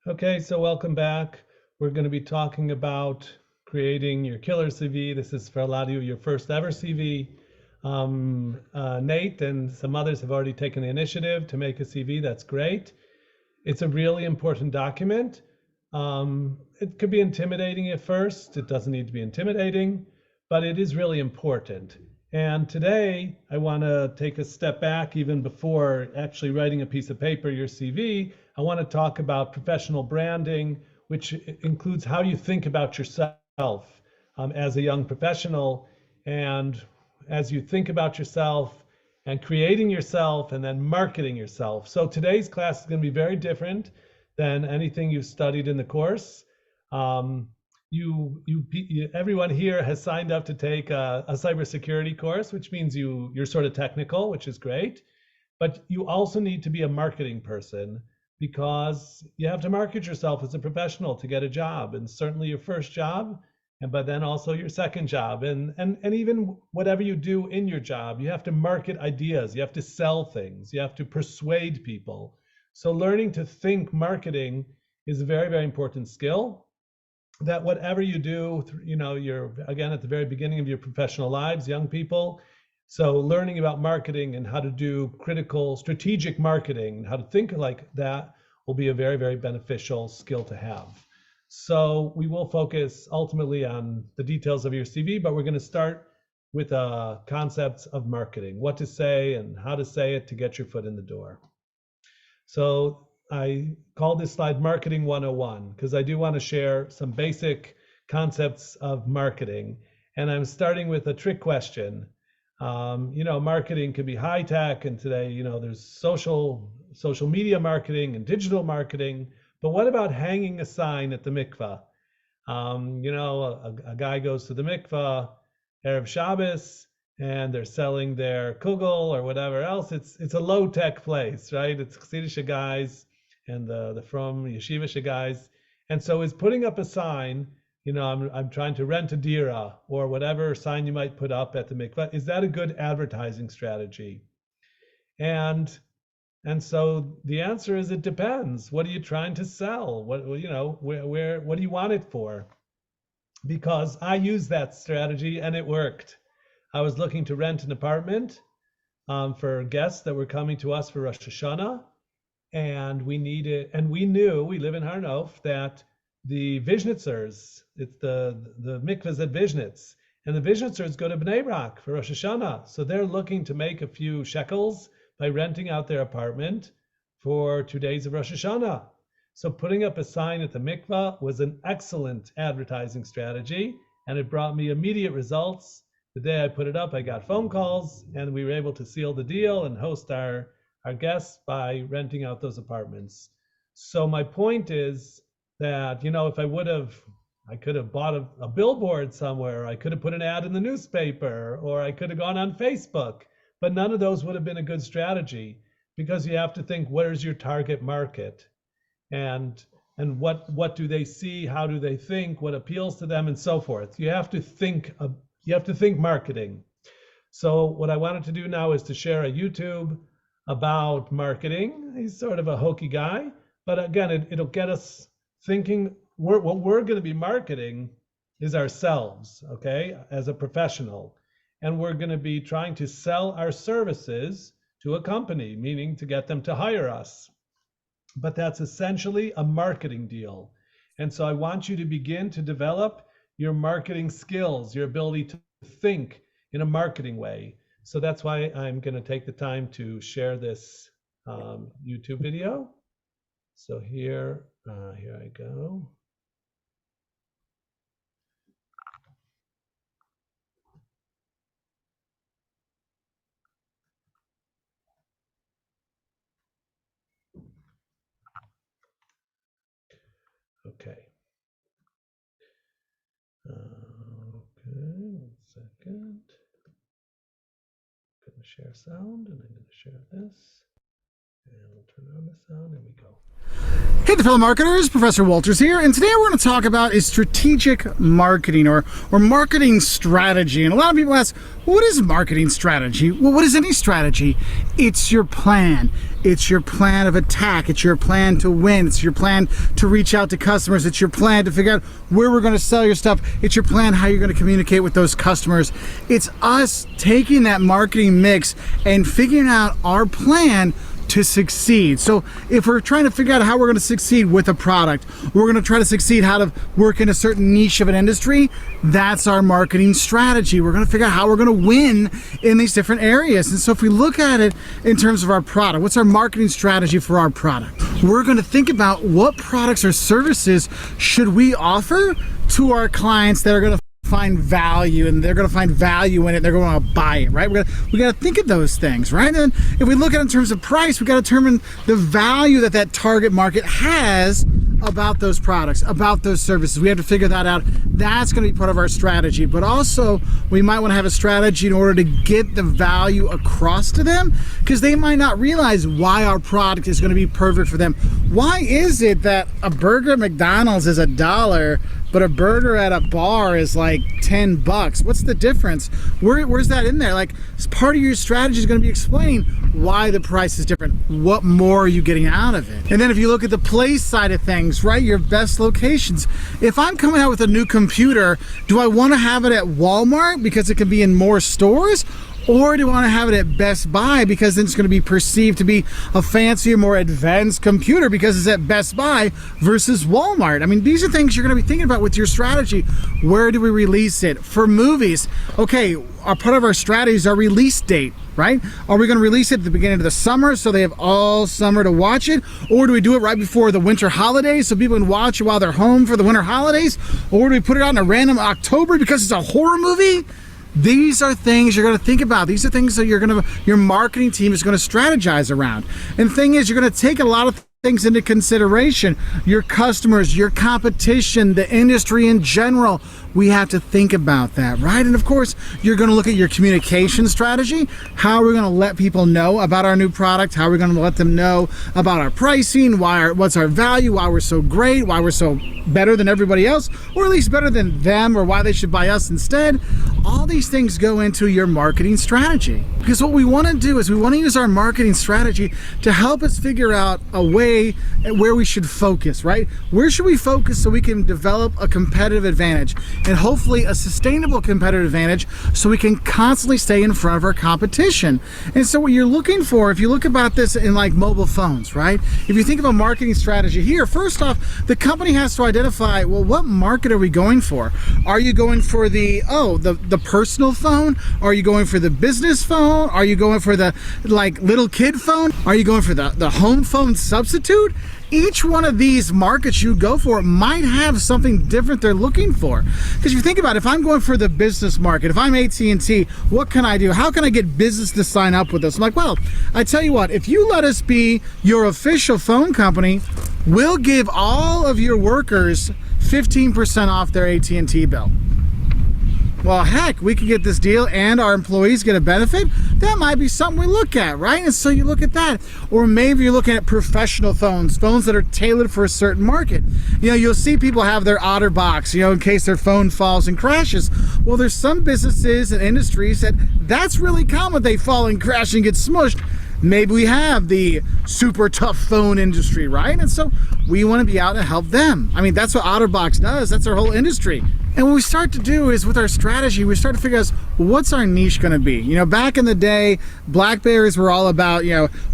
Okay, so welcome back. We're going to be talking about creating your killer CV. This is for a lot of you, your first ever CV. Nate and some others have already taken the initiative to make a CV. That's great. It's a really important document. It could be intimidating at first. It doesn't need to be intimidating, but it is really important. And today, I want to take a step back even before actually writing a piece of paper, your CV. I want to talk about professional branding, which includes how you think about yourself as a young professional. And as you think about yourself and creating yourself and then marketing yourself. So today's class is going to be very different than anything you've studied in the course. Everyone here has signed up to take a cybersecurity course, which means you're sort of technical, which is great. But you also need to be a marketing person because you have to market yourself as a professional to get a job, and certainly your first job, but then also your second job, and even whatever you do in your job, you have to market ideas, you have to sell things, you have to persuade people. So learning to think marketing is a very, very important skill that whatever you do, you're again at the very beginning of your professional lives, young people. So learning about marketing and how to do critical strategic marketing, how to think like that will be a very, very beneficial skill to have. So we will focus ultimately on the details of your CV, but we're going to start with concepts of marketing, what to say and how to say it to get your foot in the door. So I call this slide Marketing 101 because I do want to share some basic concepts of marketing. And I'm starting with a trick question. Marketing can be high tech, and today, there's social media marketing and digital marketing. But what about hanging a sign at the mikvah? A guy goes to the mikvah, Erev Shabbos, and they're selling their kugel or whatever else. It's a low tech place, right? It's Chassidish guys and the from yeshivish guys, and so is putting up a sign. I'm trying to rent a dira or whatever sign you might put up at the mikvah. Is that a good advertising strategy? And so the answer is it depends. What are you trying to sell? What do you want it for? Because I used that strategy and it worked. I was looking to rent an apartment for guests that were coming to us for Rosh Hashanah, and we knew, we live in Har Nof, that the Vizhnitzers, it's the mikvahs at Vizhnitz, and the Vizhnitzers go to Bnei Brak for Rosh Hashanah. So they're looking to make a few shekels by renting out their apartment for 2 days of Rosh Hashanah. So putting up a sign at the mikvah was an excellent advertising strategy, and it brought me immediate results. The day I put it up, I got phone calls, and we were able to seal the deal and host our guests by renting out those apartments. So my point is that, if I could have bought a billboard somewhere, I could have put an ad in the newspaper, or I could have gone on Facebook, but none of those would have been a good strategy because you have to think, where's your target market? And what do they see? How do they think? What appeals to them, and so forth. You have to think marketing. So what I wanted to do now is to share a YouTube about marketing. He's sort of a hokey guy, but again, it'll get us thinking. What we're going to be marketing is ourselves, okay, as a professional. And we're going to be trying to sell our services to a company, meaning to get them to hire us. But that's essentially a marketing deal. And so I want you to begin to develop your marketing skills, your ability to think in a marketing way. So that's why I'm going to take the time to share this YouTube video. So here I go. Okay. Okay, 1 second. I'm going to share sound, and I'm going to share this. And we'll turn on the sound, and we go. Hey there, fellow marketers, Professor Walters here, and today we're going to talk about is strategic marketing or marketing strategy. And a lot of people ask, what is marketing strategy? Well, what is any strategy? It's your plan. It's your plan of attack. It's your plan to win. It's your plan to reach out to customers. It's your plan to figure out where we're going to sell your stuff. It's your plan how you're going to communicate with those customers. It's us taking that marketing mix and figuring out our plan to succeed. So if we're trying to figure out how we're going to succeed with a product, we're going to try to succeed how to work in a certain niche of an industry, that's our marketing strategy. We're going to figure out how we're going to win in these different areas. And so if we look at it in terms of our product, what's our marketing strategy for our product? We're going to think about what products or services should we offer to our clients that are going to find value, and they're going to find value in it. They're going to buy it, right? We got to think of those things, right? And if we look at it in terms of price, we got to determine the value that target market has about those products, about those services. We have to figure that out. That's going to be part of our strategy. But also, we might want to have a strategy in order to get the value across to them, because they might not realize why our product is going to be perfect for them. Why is it that a burger at McDonald's is $1, but a burger at a bar is like $10? What's the difference? Where's that in there? Like, part of your strategy is going to be explaining why the price is different. What more are you getting out of it? And then if you look at the place side of things, right, your best locations. If I'm coming out with a new computer, do I want to have it at Walmart because it can be in more stores? Or do I want to have it at Best Buy because then it's going to be perceived to be a fancier, more advanced computer because it's at Best Buy versus Walmart? I mean, these are things you're going to be thinking about with your strategy. Where do we release it? For movies, okay, part of our strategy is our release date, right? Are we going to release it at the beginning of the summer so they have all summer to watch it? Or do we do it right before the winter holidays so people can watch it while they're home for the winter holidays? Or do we put it out in a random October because it's a horror movie? These are things you're going to think about. These are things that your marketing team is going to strategize around. And the thing is, you're going to take a lot of things into consideration. Your customers, your competition, the industry in general. We have to think about that, right? And of course, you're going to look at your communication strategy. How are we going to let people know about our new product? How are we going to let them know about our pricing? What's our value? Why we're so great? Why we're so better than everybody else? Or at least better than them, or why they should buy us instead? All these things go into your marketing strategy. Because what we want to do is we want to use our marketing strategy to help us figure out a way where we should focus, right? Where should we focus so we can develop a competitive advantage? And hopefully a sustainable competitive advantage so we can constantly stay in front of our competition. And so what you're looking for, if you look about this in like mobile phones, right? If you think of a marketing strategy here, first off, the company has to identify, well, what market are we going for? Are you going for the personal phone? Are you going for the business phone? Are you going for the like little kid phone? Are you going for the home phone substitute? Each one of these markets you go for might have something different they're looking for. Because you think about it, if I'm going for the business market, if I'm AT&T, what can I do? How can I get business to sign up with us? I'm like, well, I tell you what, if you let us be your official phone company, we'll give all of your workers 15% off their AT&T bill. Well, heck, we could get this deal and our employees get a benefit. That might be something we look at, right? And so you look at that. Or maybe you're looking at professional phones that are tailored for a certain market. You know, you'll see people have their OtterBox, in case their phone falls and crashes. Well, there's some businesses and industries that's really common. They fall and crash and get smushed. Maybe we have the super tough phone industry, right? And so we want to be out to help them. I mean, that's what OtterBox does. That's our whole industry. And what we start to do is with our strategy, we start to figure out what's our niche going to be. Back in the day, BlackBerrys were all about,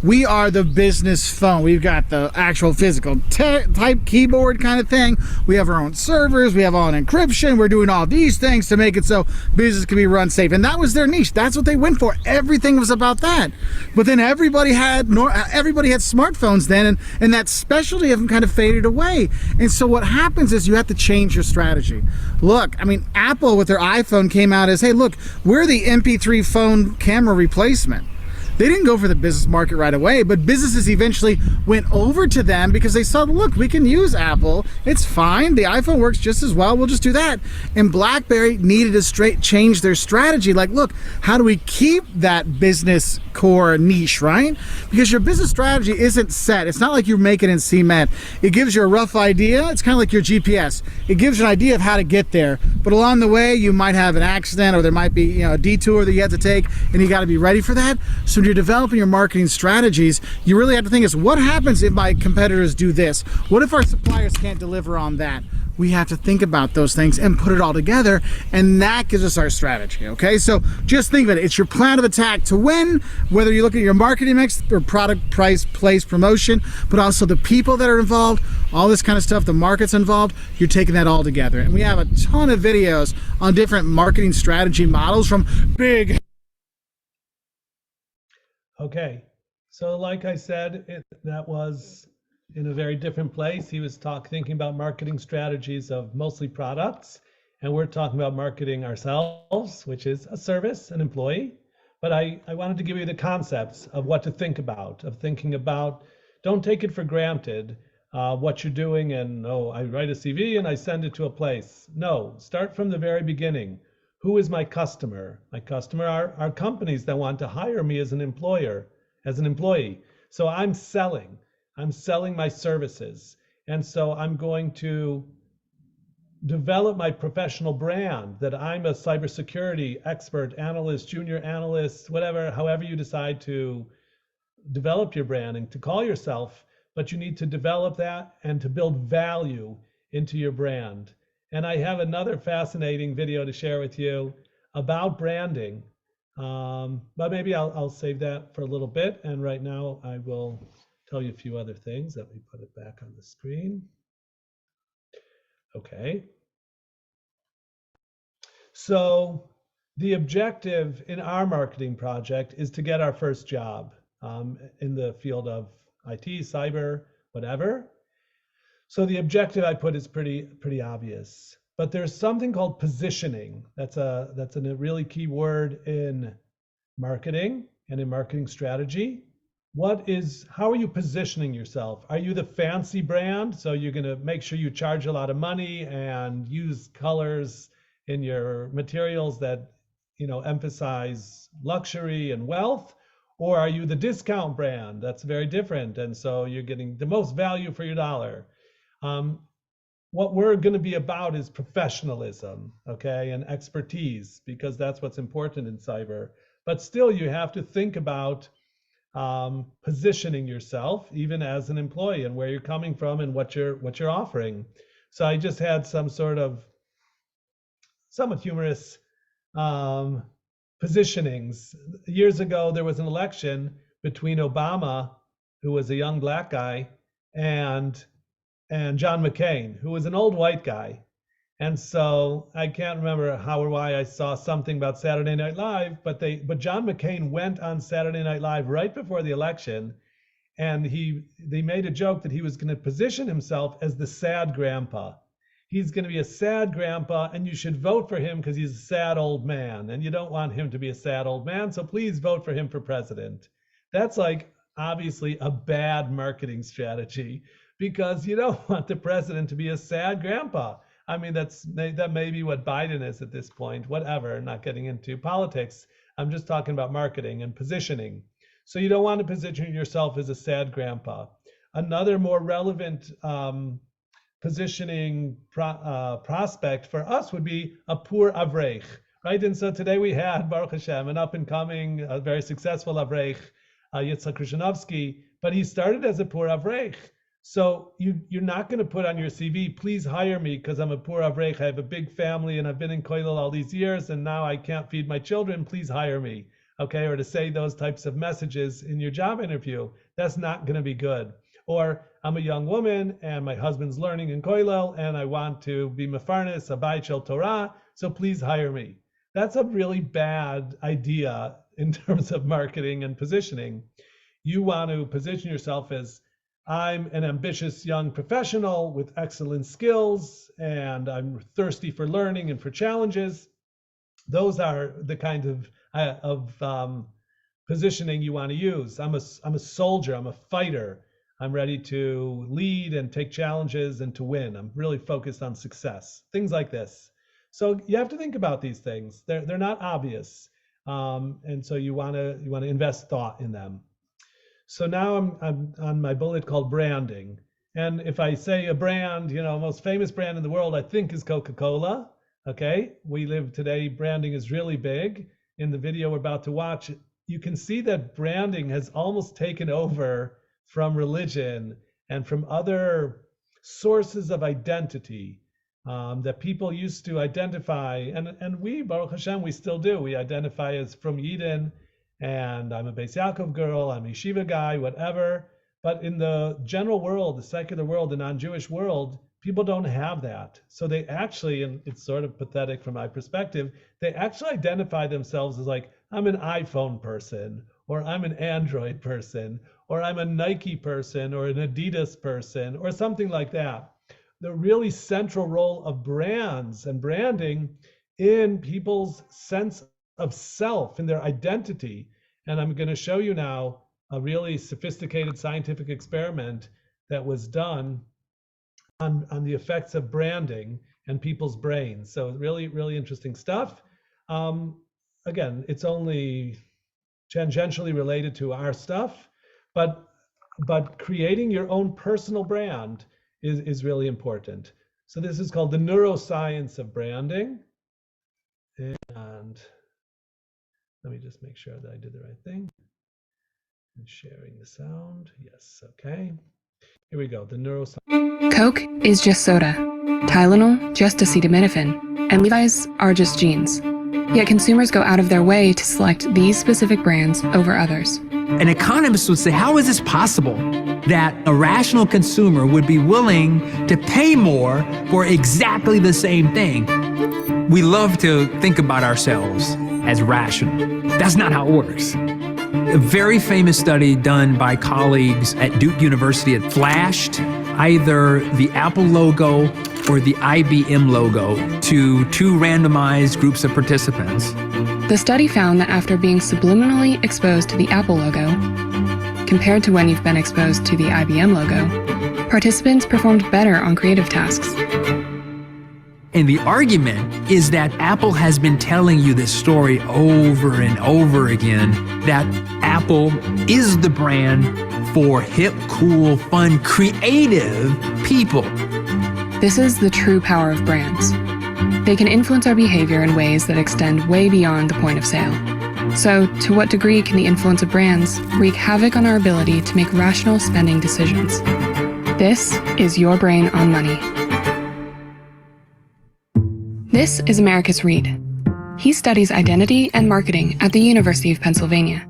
we are the business phone. We've got the actual physical type keyboard kind of thing. We have our own servers. We have our own encryption. We're doing all these things to make it so business can be run safe. And that was their niche. That's what they went for. Everything was about that. But then everybody had smartphones then, and that specialty of them kind of faded away. And so what happens is you have to change your strategy. Look, I mean, Apple with their iPhone came out as, hey, look, we're the MP3 phone camera replacement. They didn't go for the business market right away, but businesses eventually went over to them because they saw, look, we can use Apple. It's fine. The iPhone works just as well. We'll just do that. And BlackBerry needed to change their strategy. Like, look, how do we keep that business core niche, right? Because your business strategy isn't set. It's not like you're making in cement. It gives you a rough idea. It's kind of like your GPS. It gives you an idea of how to get there. But along the way, you might have an accident, or there might be, a detour that you have to take, and you got to be ready for that. So when you're developing your marketing strategies, you really have to think is, what happens if my competitors do this? What if our suppliers can't deliver on that? We have to think about those things and put it all together, and that gives us our strategy. Okay, so just think of it. It's your plan of attack to win, whether you look at your marketing mix or product, price, place, promotion, but also the people that are involved, all this kind of stuff, the markets involved. You're taking that all together, and we have a ton of videos on different marketing strategy models from big. Okay, so like I said, that was in a very different place. He was thinking about marketing strategies of mostly products, and we're talking about marketing ourselves, which is a service, an employee. But I wanted to give you the concepts of what to think about, of thinking about, don't take it for granted what you're doing and, oh, I write a CV and I send it to a place. No, start from the very beginning. Who is my customer? My customer are companies that want to hire me as an employer, as an employee. So I'm selling my services. And so I'm going to develop my professional brand that I'm a cybersecurity expert, analyst, junior analyst, whatever, however you decide to develop your branding, to call yourself, but you need to develop that and to build value into your brand. And I have another fascinating video to share with you about branding, but maybe I'll save that for a little bit. And right now I will tell you a few other things. Let me put it back on the screen. Okay. So the objective in our marketing project is to get our first job in the field of IT, cyber, whatever. So the objective I put is pretty obvious. But there's something called positioning. That's a really key word in marketing and in marketing strategy. How are you positioning yourself? Are you the fancy brand? So you're going to make sure you charge a lot of money and use colors in your materials that, emphasize luxury and wealth? Or are you the discount brand? That's very different. And so you're getting the most value for your dollar. What we're going to be about is professionalism, okay, and expertise, because that's what's important in cyber. But still, you have to think about positioning yourself, even as an employee, and where you're coming from and what you're offering. So I just had some sort of somewhat humorous positionings. Years ago, there was an election between Obama, who was a young black guy, and John McCain, who was an old white guy. And so I can't remember how or why I saw something about Saturday Night Live, but John McCain went on Saturday Night Live right before the election, and they made a joke that he was going to position himself as the sad grandpa. He's going to be a sad grandpa, and you should vote for him because he's a sad old man, and you don't want him to be a sad old man, so please vote for him for president. That's like obviously a bad marketing strategy, because you don't want the president to be a sad grandpa. I mean, that may be what Biden is at this point, whatever, not getting into politics. I'm just talking about marketing and positioning. So you don't want to position yourself as a sad grandpa. Another more relevant positioning prospect for us would be a poor avrech, right? And so today we had, Baruch Hashem, an up-and-coming, a very successful avrech, Yitzhak Krushanovsky, but he started as a poor avrech. So you're not going to put on your CV, please hire me because I'm a poor avrech, I have a big family and I've been in kollel all these years and now I can't feed my children, please hire me, okay? Or to say those types of messages in your job interview, that's not going to be good. Or I'm a young woman and my husband's learning in kollel and I want to be mefarnes, a bayit shel Torah, so please hire me. That's a really bad idea in terms of marketing and positioning. You want to position yourself as, I'm an ambitious young professional with excellent skills, and I'm thirsty for learning and for challenges. Those are the kind of positioning you want to use. I'm a soldier, I'm a fighter. I'm ready to lead and take challenges and to win. I'm really focused on success. Things like this. So you have to think about these things. They're not obvious. And so you want to invest thought in them. So now I'm on my bullet called branding. And if I say a brand, most famous brand in the world, I think is Coca-Cola. Okay, we live today, branding is really big. In the video we're about to watch, you can see that branding has almost taken over from religion and from other sources of identity that people used to identify. And we, Baruch Hashem, we still do. We identify as from Eden, and I'm a Beis Yaakov girl, I'm a yeshiva guy, whatever. But in the general world, the secular world, the non-Jewish world, people don't have that. So they actually, and it's sort of pathetic from my perspective, they actually identify themselves as like, I'm an iPhone person, or I'm an Android person, or I'm a Nike person, or an Adidas person, or something like that. The really central role of brands and branding in people's sense of self, in their identity. And I'm going to show you now a really sophisticated scientific experiment that was done on the effects of branding and people's brains. So really, really interesting stuff. Again, it's only tangentially related to our stuff, but creating your own personal brand is really important. So this is called the neuroscience of branding. And let me just make sure that I did the right thing. And sharing the sound. Yes, okay. Here we go, the neuroscience. Coke is just soda, Tylenol just acetaminophen, and Levi's are just jeans. Yet consumers go out of their way to select these specific brands over others. An economist would say, how is this possible that a rational consumer would be willing to pay more for exactly the same thing? We love to think about ourselves as rational. That's not how it works. A very famous study done by colleagues at Duke University had flashed either the Apple logo or the IBM logo to two randomized groups of participants. The study found that after being subliminally exposed to the Apple logo, compared to when you've been exposed to the IBM logo, participants performed better on creative tasks. And the argument is that Apple has been telling you this story over and over again, that Apple is the brand for hip, cool, fun, creative people. This is the true power of brands. They can influence our behavior in ways that extend way beyond the point of sale. So, to what degree can the influence of brands wreak havoc on our ability to make rational spending decisions? This is Your Brain on Money. This is Americus Reed. He studies identity and marketing at the University of Pennsylvania.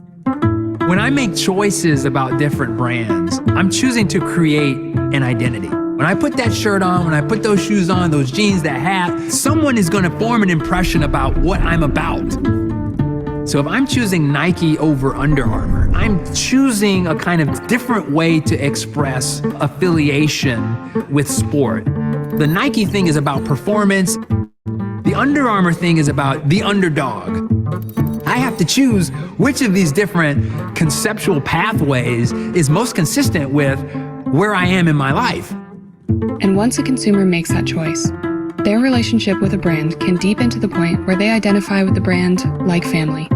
When I make choices about different brands, I'm choosing to create an identity. When I put that shirt on, when I put those shoes on, those jeans, that hat, someone is going to form an impression about what I'm about. So if I'm choosing Nike over Under Armour, I'm choosing a kind of different way to express affiliation with sport. The Nike thing is about performance. The Under Armour thing is about the underdog. I have to choose which of these different conceptual pathways is most consistent with where I am in my life. And once a consumer makes that choice, their relationship with a brand can deepen to the point where they identify with the brand like family.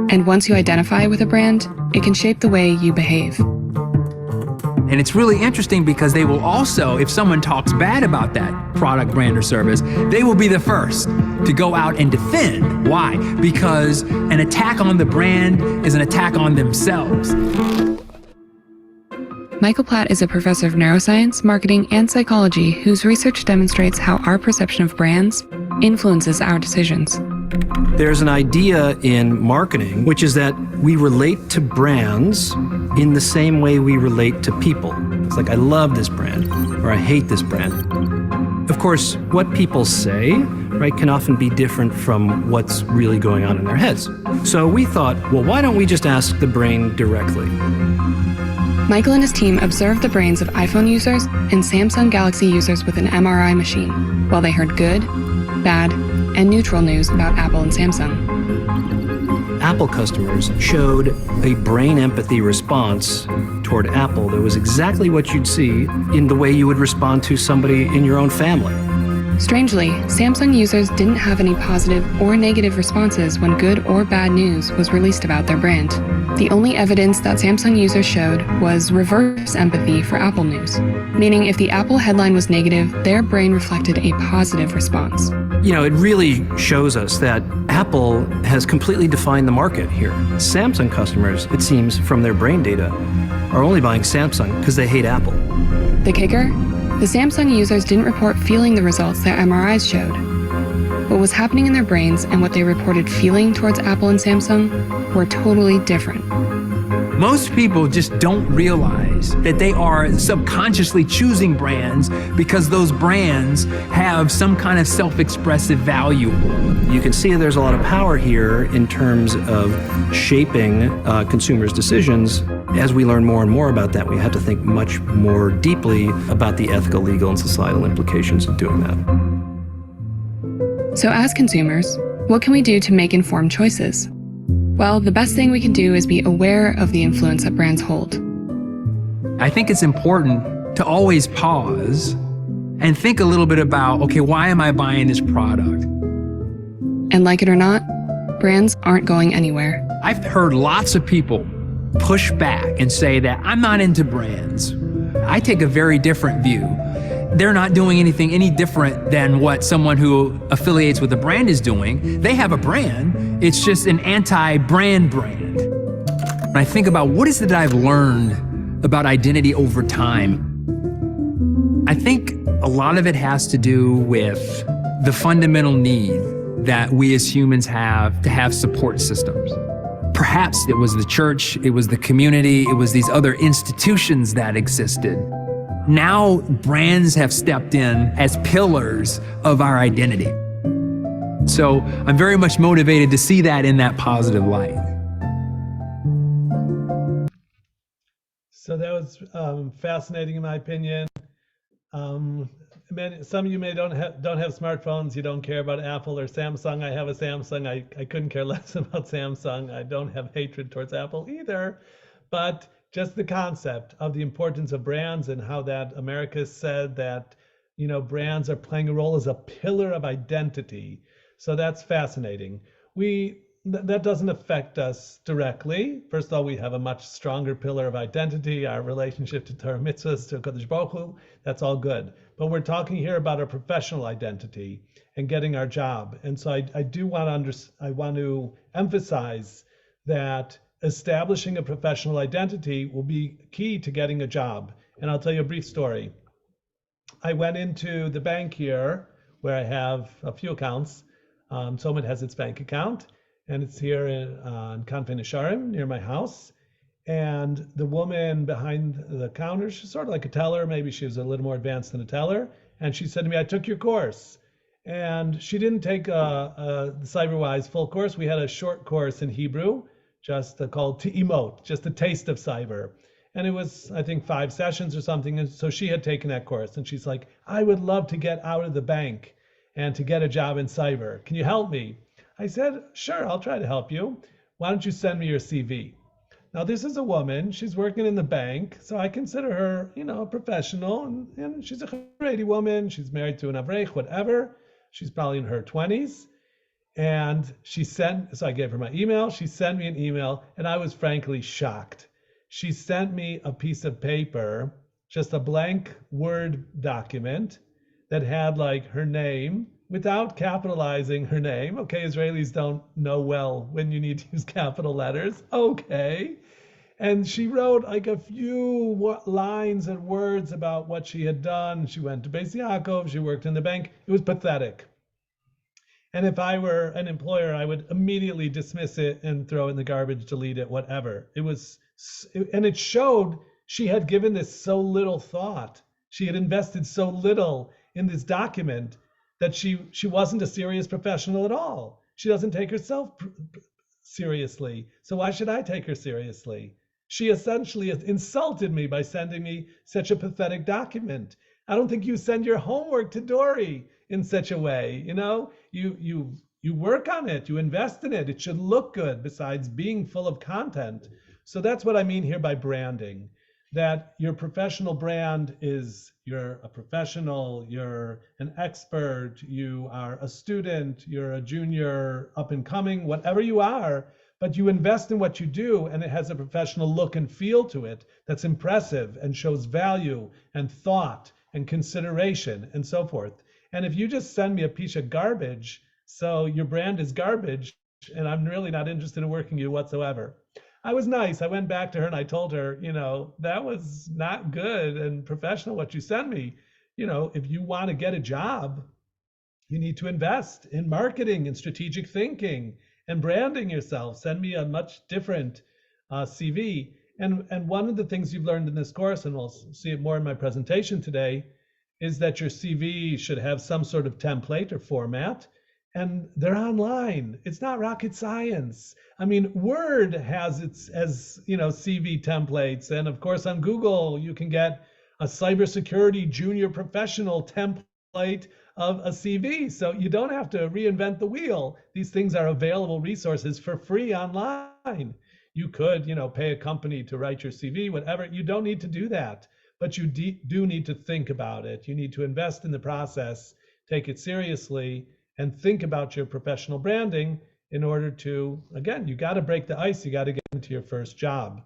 And once you identify with a brand, it can shape the way you behave. And it's really interesting because they will also, if someone talks bad about that product, brand, or service, they will be the first to go out and defend. Why? Because an attack on the brand is an attack on themselves. Michael Platt is a professor of neuroscience, marketing, and psychology whose research demonstrates how our perception of brands influences our decisions. There's an idea in marketing, which is that we relate to brands in the same way we relate to people. It's like, I love this brand, or I hate this brand. Of course, what people say, right, can often be different from what's really going on in their heads. So we thought, well, why don't we just ask the brain directly? Michael and his team observed the brains of iPhone users and Samsung Galaxy users with an MRI machine, while they heard good, bad, and neutral news about Apple and Samsung. Apple customers showed a brain empathy response toward Apple that was exactly what you'd see in the way you would respond to somebody in your own family. Strangely, Samsung users didn't have any positive or negative responses when good or bad news was released about their brand. The only evidence that Samsung users showed was reverse empathy for Apple news, meaning if the Apple headline was negative, their brain reflected a positive response. You know, it really shows us that Apple has completely defined the market here. Samsung customers, it seems from their brain data, are only buying Samsung because they hate Apple. The kicker? The Samsung users didn't report feeling the results their MRIs showed. What was happening in their brains and what they reported feeling towards Apple and Samsung were totally different. Most people just don't realize that they are subconsciously choosing brands because those brands have some kind of self-expressive value. You can see there's a lot of power here in terms of shaping consumers' decisions. As we learn more and more about that, we have to think much more deeply about the ethical, legal, and societal implications of doing that. So as consumers, what can we do to make informed choices? Well, the best thing we can do is be aware of the influence that brands hold. I think it's important to always pause and think a little bit about, okay, why am I buying this product? And like it or not, brands aren't going anywhere. I've heard lots of people push back and say that I'm not into brands. I take a very different view. They're not doing anything any different than what someone who affiliates with a brand is doing. They have a brand, it's just an anti-brand brand. When I think about what is it that I've learned about identity over time, I think a lot of it has to do with the fundamental need that we as humans have to have support systems. Perhaps it was the church, it was the community, it was these other institutions that existed. Now brands have stepped in as pillars of our identity. So I'm very much motivated to see that in that positive light. So that was fascinating in my opinion. Some of you may don't have smartphones. You don't care about Apple or Samsung. I have a Samsung. I couldn't care less about Samsung. I don't have hatred towards Apple either, but just the concept of the importance of brands and how that America said that, you know, brands are playing a role as a pillar of identity. So that's fascinating. That doesn't affect us directly. First of all, we have a much stronger pillar of identity, our relationship to Torah mitzvahs, to Kodesh Baruch Hu. That's all good. But we're talking here about our professional identity and getting our job. And so I want to emphasize that establishing a professional identity will be key to getting a job. And I'll tell you a brief story. I went into the bank here where I have a few accounts. Someone has its bank account, and it's here on Kanfei Nesharim near my house. And the woman behind the counter, she's sort of like a teller. Maybe she was a little more advanced than a teller. And she said to me, I took your course. And she didn't take the CyberWise full course. We had a short course in Hebrew, just called Te'imot, just a taste of cyber. And it was, I think, 5 sessions or something. And so she had taken that course. And she's like, I would love to get out of the bank and to get a job in cyber. Can you help me? I said, sure, I'll try to help you. Why don't you send me your CV? Now, this is a woman. She's working in the bank. So I consider her, you know, a professional. And she's a Haredi woman. She's married to an Avrech, whatever. She's probably in her 20s. And so I gave her my email. She sent me an email, and I was frankly shocked. She sent me a piece of paper, just a blank Word document that had like her name without capitalizing her name. Okay, Israelis don't know well when you need to use capital letters. Okay. And she wrote like a few lines and words about what she had done. She went to Beis Yaakov. She worked in the bank. It was pathetic. And if I were an employer, I would immediately dismiss it and throw it in the garbage, delete it, whatever. And it showed she had given this so little thought. She had invested so little in this document that she wasn't a serious professional at all. She doesn't take herself seriously. So why should I take her seriously? She essentially insulted me by sending me such a pathetic document. I don't think you send your homework to Dory in such a way. You know, you you work on it, you invest in it. It should look good besides being full of content. So that's what I mean here by branding, that your professional brand is you're a professional, you're an expert, you are a student, you're a junior, up and coming, whatever you are, but you invest in what you do and it has a professional look and feel to it that's impressive and shows value and thought and consideration and so forth. And if you just send me a piece of garbage, so your brand is garbage, and I'm really not interested in working you whatsoever. I was nice. I went back to her and I told her, that was not good and professional what you sent me. If you want to get a job, you need to invest in marketing and strategic thinking and branding yourself. Send me a much different CV. And one of the things you've learned in this course, and we'll see it more in my presentation today, is that your CV should have some sort of template or format. And they're online. It's not rocket science. I mean, Word has its CV templates, and of course on Google you can get a cybersecurity junior professional template of a CV. So you don't have to reinvent the wheel. These things are available resources for free online. You could, pay a company to write your CV, whatever. You don't need to do that, but you do need to think about it. You need to invest in the process, take it seriously, and think about your professional branding in order to, again, you got to break the ice. You got to get into your first job.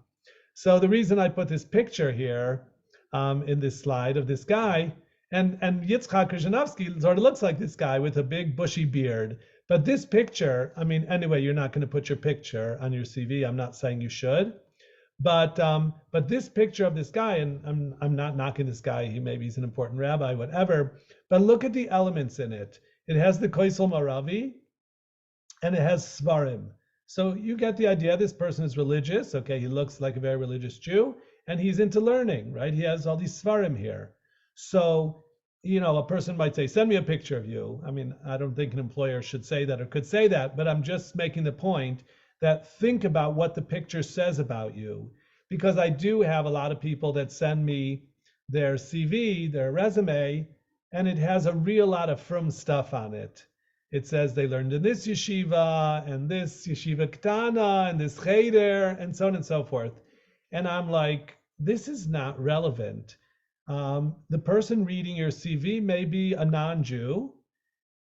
So the reason I put this picture here in this slide of this guy, and Yitzhak Krzyzanowski sort of looks like this guy with a big bushy beard. But this picture, I mean, anyway, you're not going to put your picture on your CV. I'm not saying you should. But this picture of this guy, and I'm not knocking this guy. He's an important rabbi, whatever. But look at the elements in it. It has the Koisel Maravi, and it has Svarim. So you get the idea. This person is religious. Okay, he looks like a very religious Jew, and he's into learning, right? He has all these Svarim here. So, a person might say, send me a picture of you. I mean, I don't think an employer should say that or could say that, but I'm just making the point that think about what the picture says about you. Because I do have a lot of people that send me their CV, their resume, and it has a real lot of frum stuff on it. It says they learned in this yeshiva and this yeshiva ktana and this cheder and so on and so forth. And I'm like, this is not relevant. The person reading your CV may be a non-Jew,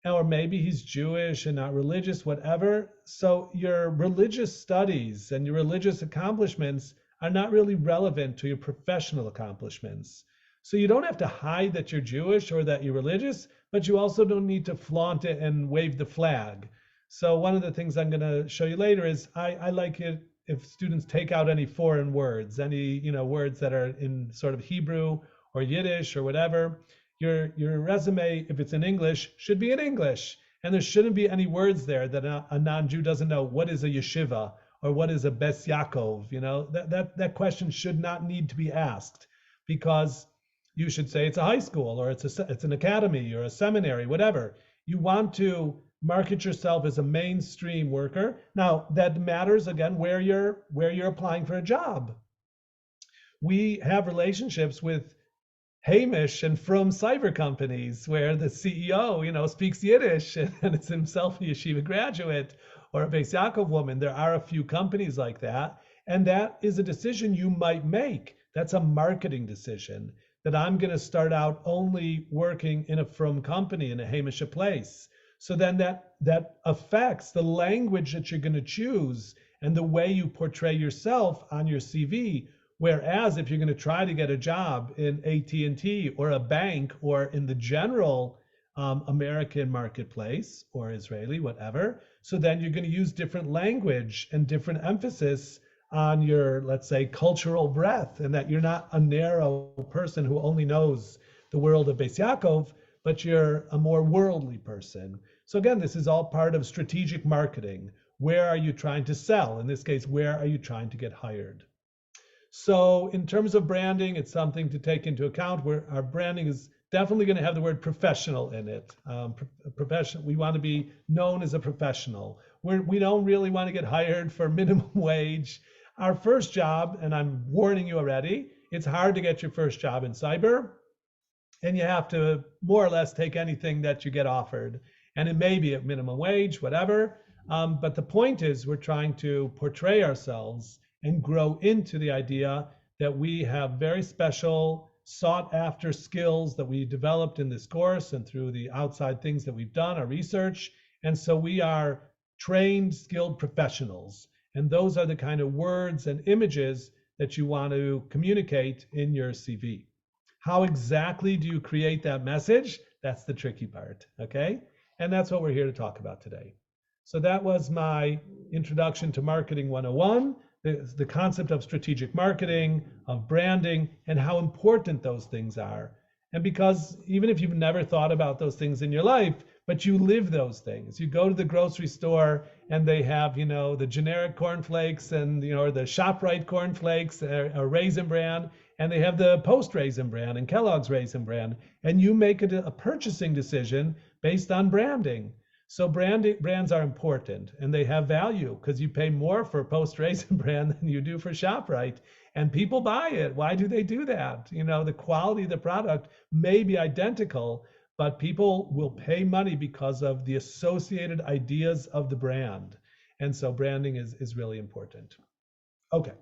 or maybe he's Jewish and not religious, whatever. So your religious studies and your religious accomplishments are not really relevant to your professional accomplishments. So you don't have to hide that you're Jewish or that you're religious, but you also don't need to flaunt it and wave the flag. So one of the things I'm going to show you later is I like it if students take out any foreign words, any words that are in sort of Hebrew or Yiddish or whatever. Your resume, if it's in English, should be in English. And there shouldn't be any words there that a non-Jew doesn't know. What is a yeshiva or what is a Bes Yaakov? That question should not need to be asked, because you should say it's a high school or it's an academy or a seminary, whatever. You want to market yourself as a mainstream worker. Now that matters again where you're applying for a job. We have relationships with Hamish and from cyber companies where the CEO, speaks Yiddish and it's himself a yeshiva graduate or a Beis Yaakov woman. There are a few companies like that, and that is a decision you might make. That's a marketing decision, that I'm going to start out only working in a from company in a Hamish place. So then that affects the language that you're going to choose and the way you portray yourself on your CV. Whereas if you're going to try to get a job in AT&T or a bank or in the general American marketplace or Israeli, whatever, so then you're going to use different language and different emphasis on your, let's say, cultural breadth, and that you're not a narrow person who only knows the world of Beis Yaakov, but you're a more worldly person. So again, this is all part of strategic marketing. Where are you trying to sell? In this case, where are you trying to get hired? So in terms of branding, it's something to take into account, where our branding is definitely going to have the word professional in it. Professional. We want to be known as a professional. We don't really want to get hired for minimum wage. Our first job, and I'm warning you already, it's hard to get your first job in cyber, and you have to more or less take anything that you get offered. And it may be at minimum wage, whatever. But the point is, we're trying to portray ourselves and grow into the idea that we have very special, sought after skills that we developed in this course and through the outside things that we've done, our research. And so we are trained, skilled professionals. And those are the kind of words and images that you want to communicate in your CV. How exactly do you create that message? That's the tricky part, okay? And that's what we're here to talk about today. So that was my introduction to Marketing 101, the concept of strategic marketing, of branding, and how important those things are. And because even if you've never thought about those things in your life, but you live those things. You go to the grocery store and they have, the generic cornflakes and, or the ShopRite cornflakes, a Raisin Bran, and they have the Post Raisin Bran and Kellogg's Raisin Bran, and you make a purchasing decision based on branding. So brands are important and they have value because you pay more for Post Raisin Bran than you do for ShopRite, and people buy it. Why do they do that? The quality of the product may be identical, but people will pay money because of the associated ideas of the brand. And so branding is really important. Okay.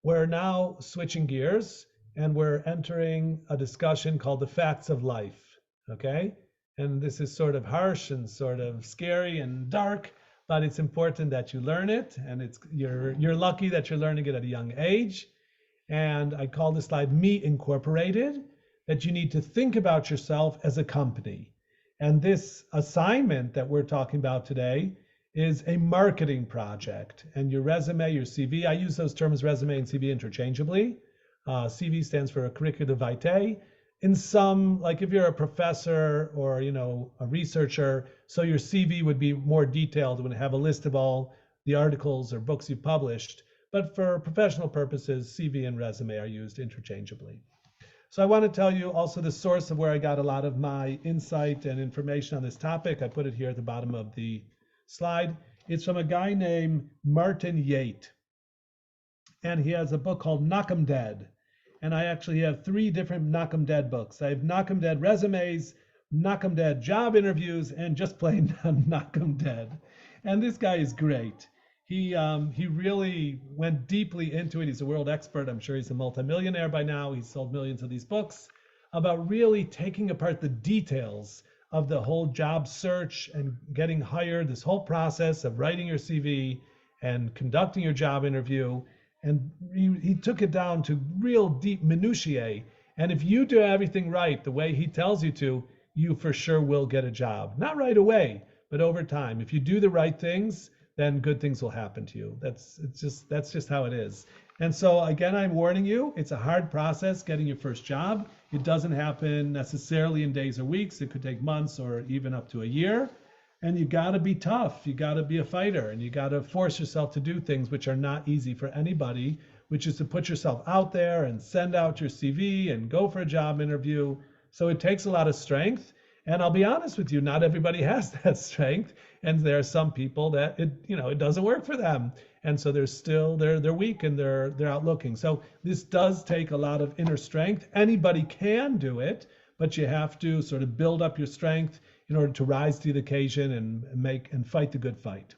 We're now switching gears and we're entering a discussion called the facts of life. Okay. And this is sort of harsh and sort of scary and dark, but it's important that you learn it. And you're lucky that you're learning it at a young age. And I call this slide Me Incorporated, that you need to think about yourself as a company. And this assignment that we're talking about today is a marketing project. And your resume, your CV, I use those terms resume and CV interchangeably. CV stands for a curriculum vitae. In some, like if you're a professor or a researcher, so your CV would be more detailed, would have a list of all the articles or books you've published. But for professional purposes, CV and resume are used interchangeably. So I want to tell you also the source of where I got a lot of my insight and information on this topic. I put it here at the bottom of the slide. It's from a guy named Martin Yate. And he has a book called Knock 'em Dead. And I actually have 3 different Knock 'em Dead books. I have Knock 'em Dead resumes, Knock 'em Dead job interviews, and just plain Knock 'em Dead. And this guy is great. He really went deeply into it. He's a world expert. I'm sure he's a multimillionaire by now. He's sold millions of these books about really taking apart the details of the whole job search and getting hired, this whole process of writing your CV and conducting your job interview. And he took it down to real deep minutiae. And if you do everything right, the way he tells you to, you for sure will get a job. Not right away, but over time. If you do the right things, then good things will happen to you. That's just how it is. And so again, I'm warning you, it's a hard process getting your first job. It doesn't happen necessarily in days or weeks. It could take months or even up to a year. And you gotta be tough. You gotta be a fighter, and you gotta force yourself to do things which are not easy for anybody, which is to put yourself out there and send out your CV and go for a job interview. So it takes a lot of strength. And I'll be honest with you, not everybody has that strength. And there are some people that it doesn't work for them. And so they're weak and they're out looking. So this does take a lot of inner strength. Anybody can do it, but you have to sort of build up your strength in order to rise to the occasion and fight the good fight.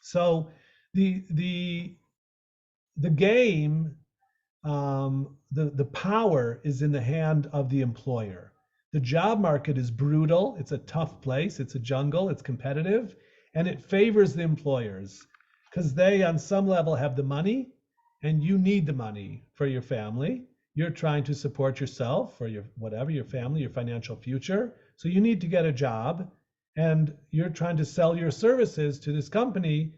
So the game, the power is in the hand of the employer. The job market is brutal. It's a tough place. It's a jungle. It's competitive. And it favors the employers because they, on some level, have the money, and you need the money for your family. You're trying to support yourself or your family, your financial future. So you need to get a job, and you're trying to sell your services to this company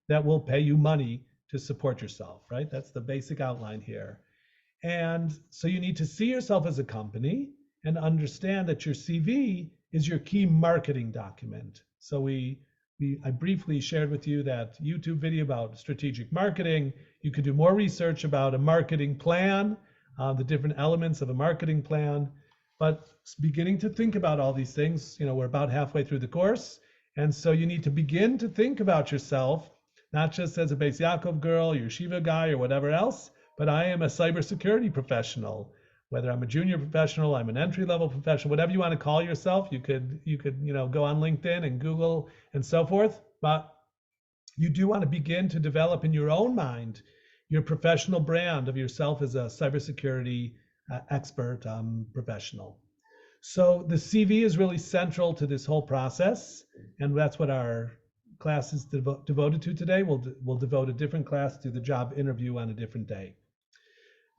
that will pay you money to support yourself, right? That's the basic outline here. And so you need to see yourself as a company and understand that your CV is your key marketing document. So I briefly shared with you that YouTube video about strategic marketing. You could do more research about a marketing plan, the different elements of a marketing plan, but beginning to think about all these things, we're about halfway through the course. And so you need to begin to think about yourself, not just as a Beis Yaakov girl, your Shiva guy or whatever else, but I am a cybersecurity professional. whether I'm a junior professional, I'm an entry level professional, whatever you want to call yourself. You could go on LinkedIn and Google and so forth. But you do want to begin to develop in your own mind your professional brand of yourself as a cybersecurity expert professional. So the CV is really central to this whole process, and that's what our class is devoted to today. We'll devote a different class to the job interview on a different day.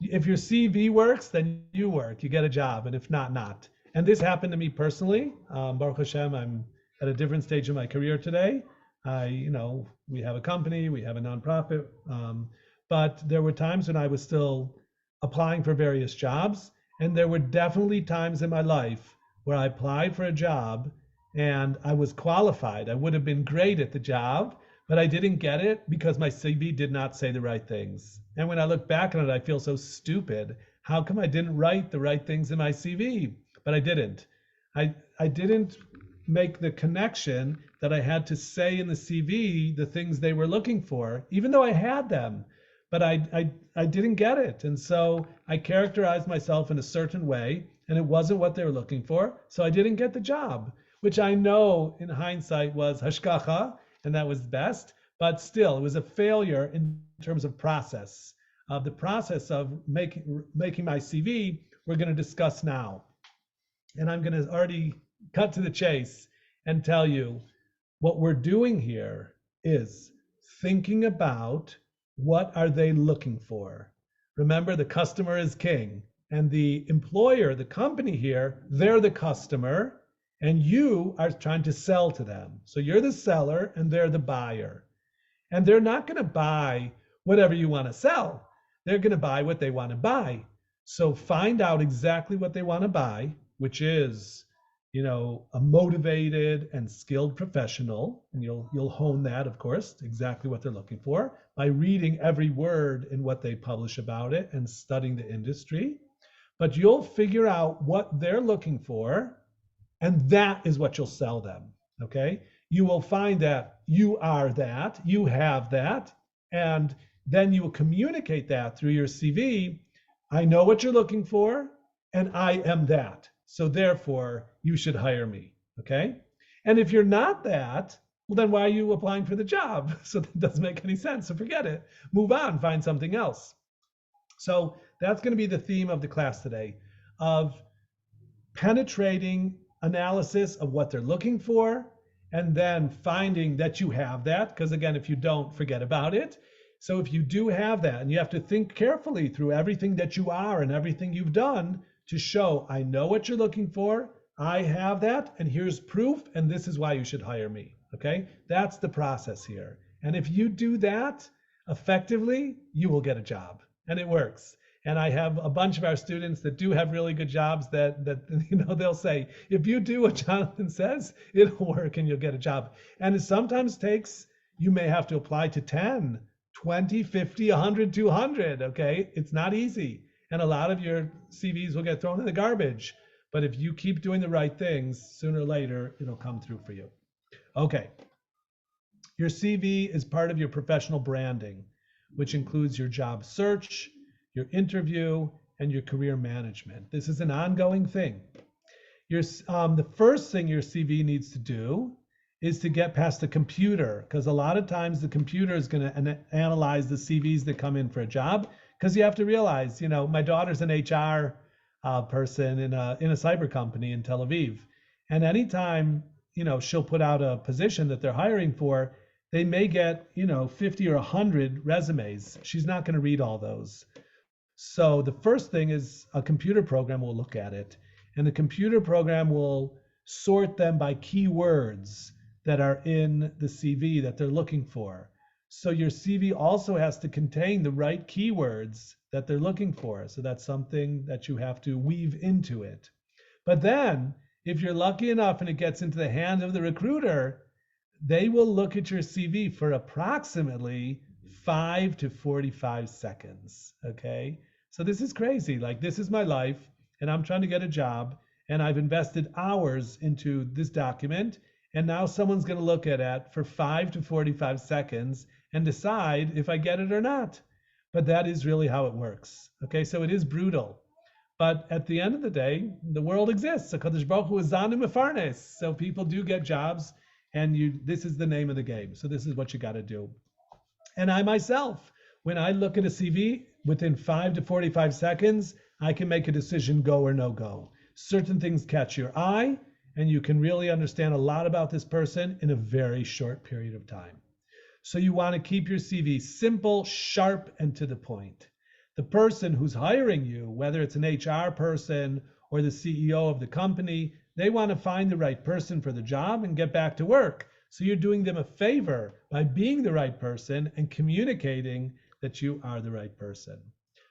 If your CV works, then you work, you get a job, and if not, not. And this happened to me personally. Baruch Hashem, I'm at a different stage of my career today. We have a company, we have a nonprofit, but there were times when I was still applying for various jobs, and there were definitely times in my life where I applied for a job and I was qualified. I would have been great at the job, but I didn't get it because my CV did not say the right things. And when I look back on it, I feel so stupid. How come I didn't write the right things in my CV? But I didn't. I didn't make the connection that I had to say in the CV the things they were looking for, even though I had them. But I didn't get it. And so I characterized myself in a certain way, and it wasn't what they were looking for. So I didn't get the job, which I know in hindsight was hashkacha, and that was best. But still, it was a failure in terms of process. The process of making my CV, we're going to discuss now. And I'm going to already cut to the chase and tell you what we're doing here is thinking about what are they looking for. Remember, the customer is king, and the employer, the company here, they're the customer, and you are trying to sell to them. So you're the seller and they're the buyer. And they're not going to buy whatever you want to sell. They're going to buy what they want to buy. So find out exactly what they want to buy, which is, a motivated and skilled professional. And you'll hone that, of course, exactly what they're looking for by reading every word in what they publish about it and studying the industry. But you'll figure out what they're looking for, and that is what you'll sell them, okay? You will find that you are that, you have that, and then you will communicate that through your CV. I know what you're looking for, and I am that. So therefore, you should hire me, okay? And if you're not that, well, then why are you applying for the job? So that doesn't make any sense. So forget it. Move on, find something else. So that's going to be the theme of the class today, of penetrating analysis of what they're looking for, and then finding that you have that. Because again, if you don't, forget about it. So if you do have that, and you have to think carefully through everything that you are and everything you've done to show, I know what you're looking for, I have that, and here's proof, and this is why you should hire me, okay? That's the process here. And if you do that effectively, you will get a job, and it works. And I have a bunch of our students that do have really good jobs that they'll say, if you do what Jonathan says, it'll work and you'll get a job. And it sometimes takes, you may have to apply to 10, 20, 50, 100, 200, okay? It's not easy. And a lot of your CVs will get thrown in the garbage. But if you keep doing the right things, sooner or later, it'll come through for you. Okay. Your CV is part of your professional branding, which includes your job search, your interview, and your career management. This is an ongoing thing. The first thing your CV needs to do is to get past the computer, because a lot of times the computer is going to analyze the CVs that come in for a job. Because you have to realize, my daughter's an HR person in a cyber company in Tel Aviv, and anytime she'll put out a position that they're hiring for, they may get 50 or 100 resumes. She's not going to read all those. So the first thing is a computer program will look at it, and the computer program will sort them by keywords that are in the CV that they're looking for. So your CV also has to contain the right keywords that they're looking for. So that's something that you have to weave into it. But then if you're lucky enough and it gets into the hand of the recruiter, they will look at your CV for approximately 5 to 45 seconds. Okay. So this is crazy. Like, this is my life and I'm trying to get a job and I've invested hours into this document. And now someone's going to look at it for 5 to 45 seconds and decide if I get it or not. But that is really how it works. Okay, so it is brutal. But at the end of the day, the world exists. HaKadosh Baruch Hu is Zanu Mefarnes. So people do get jobs, and this is the name of the game. So this is what you got to do. And I myself, when I look at a CV, within 5 to 45 seconds, I can make a decision, go or no go. Certain things catch your eye, and you can really understand a lot about this person in a very short period of time. So you want to keep your CV simple, sharp, and to the point. The person who's hiring you, whether it's an HR person or the CEO of the company, they want to find the right person for the job and get back to work. So you're doing them a favor by being the right person and communicating that you are the right person.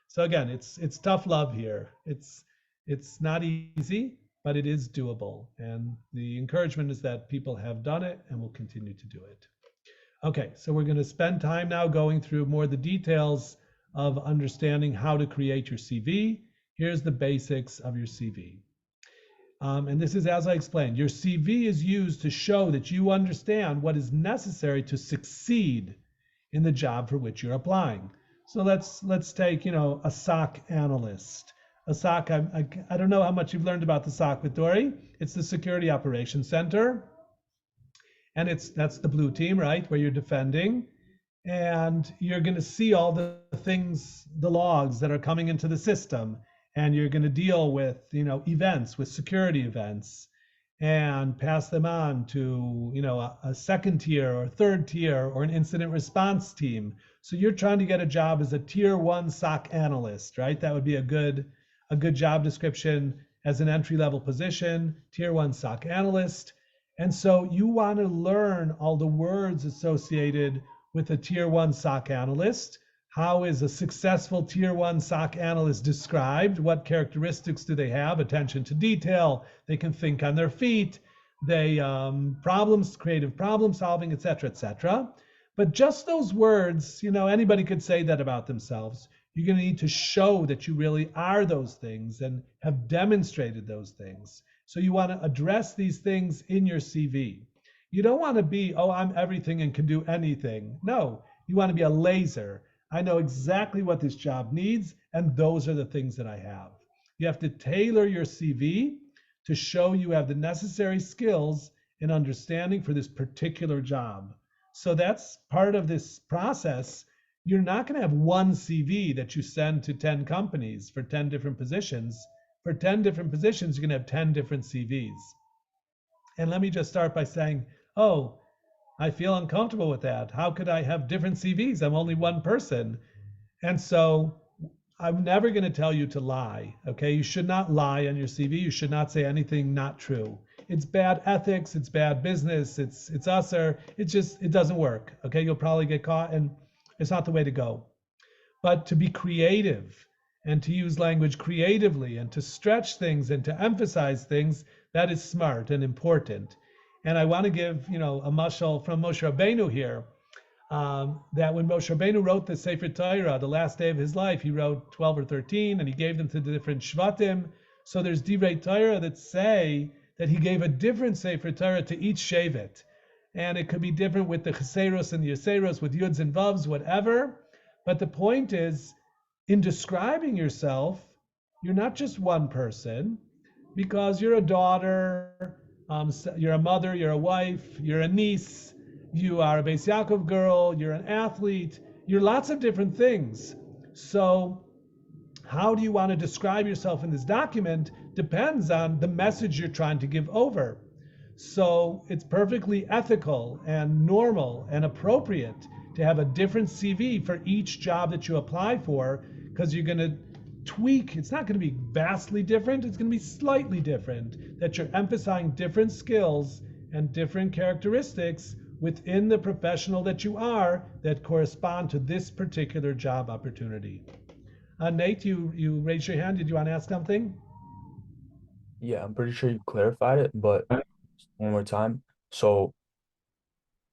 So again, it's tough love here. It's not easy, but it is doable. And the encouragement is that people have done it and will continue to do it. Okay, so we're going to spend time now going through more the details of understanding how to create your CV. Here's the basics of your CV. And this is as I explained. Your CV is used to show that you understand what is necessary to succeed in the job for which you're applying. So let's take, a SOC analyst. A SOC, I don't know how much you've learned about the SOC with Dory. It's the Security Operations Center. And that's the blue team, right, where you're defending. And you're going to see all the things, the logs that are coming into the system. And you're going to deal with, events, with security events, and pass them on to, a second tier or third tier or an incident response team. So you're trying to get a job as a tier 1 SOC analyst, right? That would be a good job description as an entry-level position, tier 1 SOC analyst. And so you want to learn all the words associated with a tier 1 SOC analyst. How is a successful tier 1 SOC analyst described? What characteristics do they have? Attention to detail. They can think on their feet. They creative problem solving, et cetera, et cetera. But just those words, anybody could say that about themselves. You're going to need to show that you really are those things and have demonstrated those things. So you want to address these things in your CV. You don't want to be, I'm everything and can do anything. No, you want to be a laser. I know exactly what this job needs, and those are the things that I have. You have to tailor your CV to show you have the necessary skills and understanding for this particular job. So that's part of this process. You're not going to have one CV that you send to 10 companies for 10 different positions. For 10 different positions, you're going to have 10 different CVs. And let me just start by saying, I feel uncomfortable with that. How could I have different CVs? I'm only one person. And so I'm never going to tell you to lie. Okay. You should not lie on your CV. You should not say anything not true. It's bad ethics. It's bad business. It's usser. It doesn't work. Okay. You'll probably get caught, and it's not the way to go. But to be creative and to use language creatively and to stretch things and to emphasize things, that is smart and important. And I want to give, a mashal from Moshe Rabbeinu here, that when Moshe Rabbeinu wrote the Sefer Torah, the last day of his life, he wrote 12 or 13, and he gave them to the different Shvatim. So there's Divrei Torah that say that he gave a different Sefer Torah to each Shevet. And it could be different with the Cheseros and the Yoseros, with Yuds and Vavs, whatever. But the point is, in describing yourself, you're not just one person, because you're a daughter, you're a mother, you're a wife, you're a niece, you are a Beis Yaakov girl, you're an athlete, you're lots of different things. So how do you want to describe yourself in this document depends on the message you're trying to give over. So it's perfectly ethical and normal and appropriate to have a different CV for each job that you apply for, because you're going to tweak. It's not going to be vastly different. It's going to be slightly different, that you're emphasizing different skills and different characteristics within the professional that you are that correspond to this particular job opportunity. Nate, you raised your hand. Did you want to ask something? Yeah, I'm pretty sure you clarified it, but one more time. So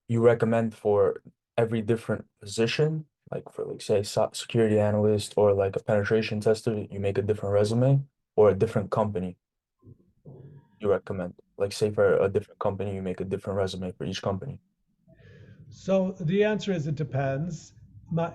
you recommend for every different position, like for say security analyst or like a penetration tester, you make a different resume, or a different company you recommend? Like say for a different company, you make a different resume for each company. So the answer is it depends.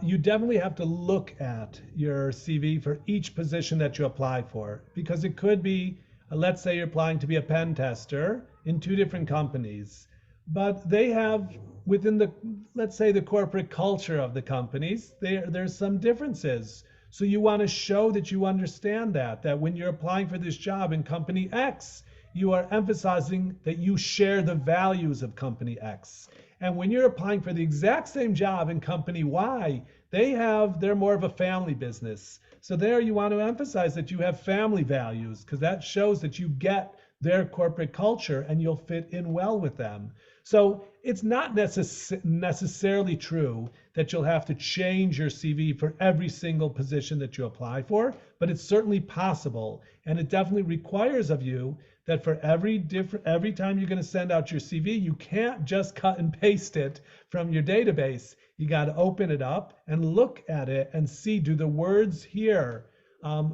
you definitely have to look at your CV for each position that you apply for, because it could be, let's say you're applying to be a pen tester in two different companies, but they have within the, let's say, the corporate culture of the companies, there's some differences. So you want to show that you understand that when you're applying for this job in company X, you are emphasizing that you share the values of company X. And when you're applying for the exact same job in company Y, they're more of a family business. So there you want to emphasize that you have family values, because that shows that you get their corporate culture and you'll fit in well with them. So it's not necessarily true that you'll have to change your CV for every single position that you apply for, but it's certainly possible. And it definitely requires of you that for every time you're going to send out your CV, you can't just cut and paste it from your database. You got to open it up and look at it and see, do the words here,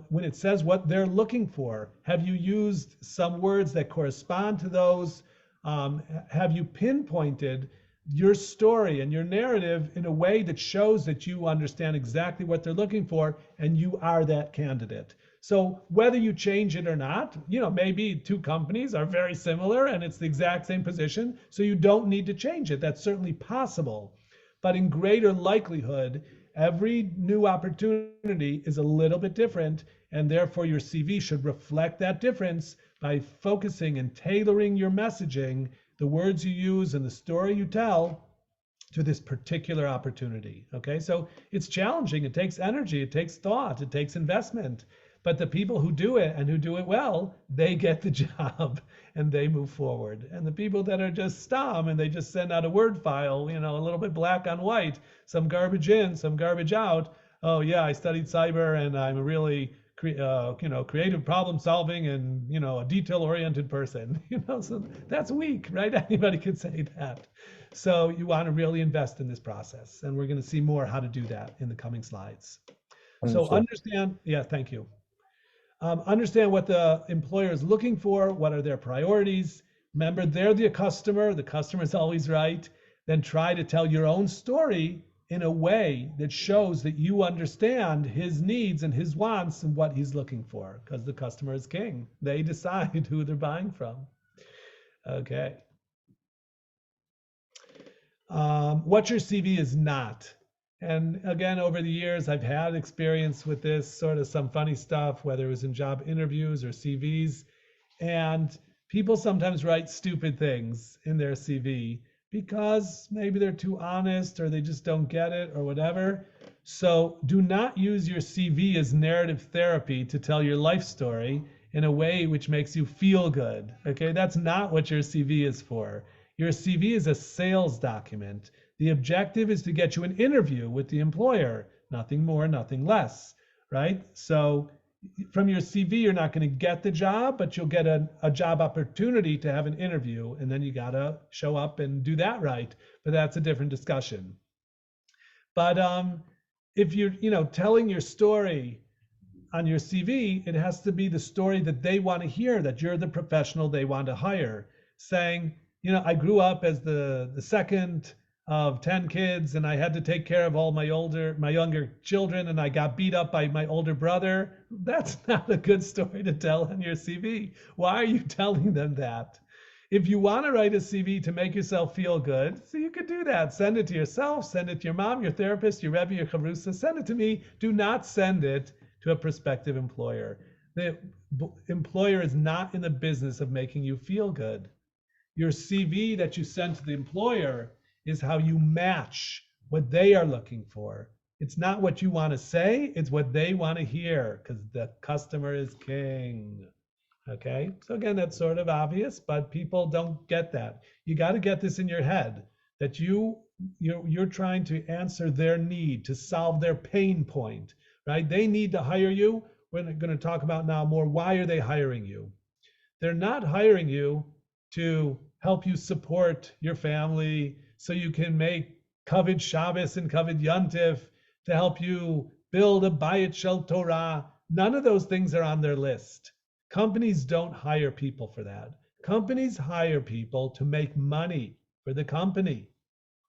when it says what they're looking for, have you used some words that correspond to those? Have you pinpointed your story and your narrative in a way that shows that you understand exactly what they're looking for and you are that candidate? So whether you change it or not, maybe two companies are very similar and it's the exact same position, so you don't need to change it. That's certainly possible. But in greater likelihood, every new opportunity is a little bit different, and therefore your CV should reflect that difference by focusing and tailoring your messaging, the words you use and the story you tell, to this particular opportunity. Okay, so it's challenging. It takes energy, it takes thought, it takes investment. But the people who do it and who do it well, they get the job and they move forward. And the people that are just stom and they just send out a Word file, a little bit black on white, some garbage in, some garbage out. Oh yeah, I studied cyber and I'm a really creative problem solving and a detail oriented person. So that's weak, right? Anybody could say that. So you want to really invest in this process, and we're going to see more how to do that in the coming slides. So Understood. yeah, thank you. Understand what the employer is looking for, what are their priorities. Remember, they're the customer is always right. Then try to tell your own story in a way that shows that you understand his needs and his wants and what he's looking for, because the customer is king. They decide who they're buying from. Okay. What your CV is not. And again, over the years, I've had experience with this, sort of some funny stuff, whether it was in job interviews or CVs. And people sometimes write stupid things in their CV because maybe they're too honest or they just don't get it or whatever. So do not use your CV as narrative therapy to tell your life story in a way which makes you feel good. Okay, that's not what your CV is for. Your CV is a sales document. The objective is to get you an interview with the employer, nothing more, nothing less, right? So from your CV, you're not going to get the job, but you'll get a job opportunity to have an interview, and then you got to show up and do that right. But that's a different discussion. But if you're telling your story on your CV, it has to be the story that they want to hear, that you're the professional they want to hire. Saying, I grew up as the second of 10 kids and I had to take care of all my younger children and I got beat up by my older brother. That's not a good story to tell on your CV. Why are you telling them that? If you want to write a CV to make yourself feel good, so you could do that. Send it to yourself, send it to your mom, your therapist, your Rebbe, your Chavrusa. Send it to me. Do not send it to a prospective employer. The employer is not in the business of making you feel good. Your CV that you send to the employer is how you match what they are looking for. It's not what you want to say, it's what they want to hear, because the customer is king. Okay, so again, that's sort of obvious, but people don't get that. You got to get this in your head that you're trying to answer their need, to solve their pain point, right? They need to hire you. We're going to talk about now more, why are they hiring you? They're not hiring you to help you support your family so you can make Kavod Shabbos and Kavod Yontif, to help you build a Bayit Shel Torah. None of those things are on their list. Companies don't hire people for that. Companies hire people to make money for the company,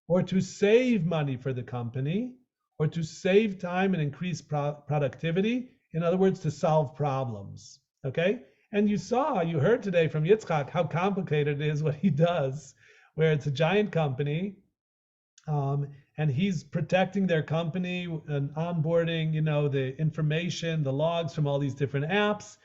or to save money for the company, or to save time and increase productivity. In other words, to solve problems. Okay? And you heard today from Yitzchak how complicated it is what he does, where it's a giant company, and he's protecting their company and onboarding, the information, the logs from all these different apps.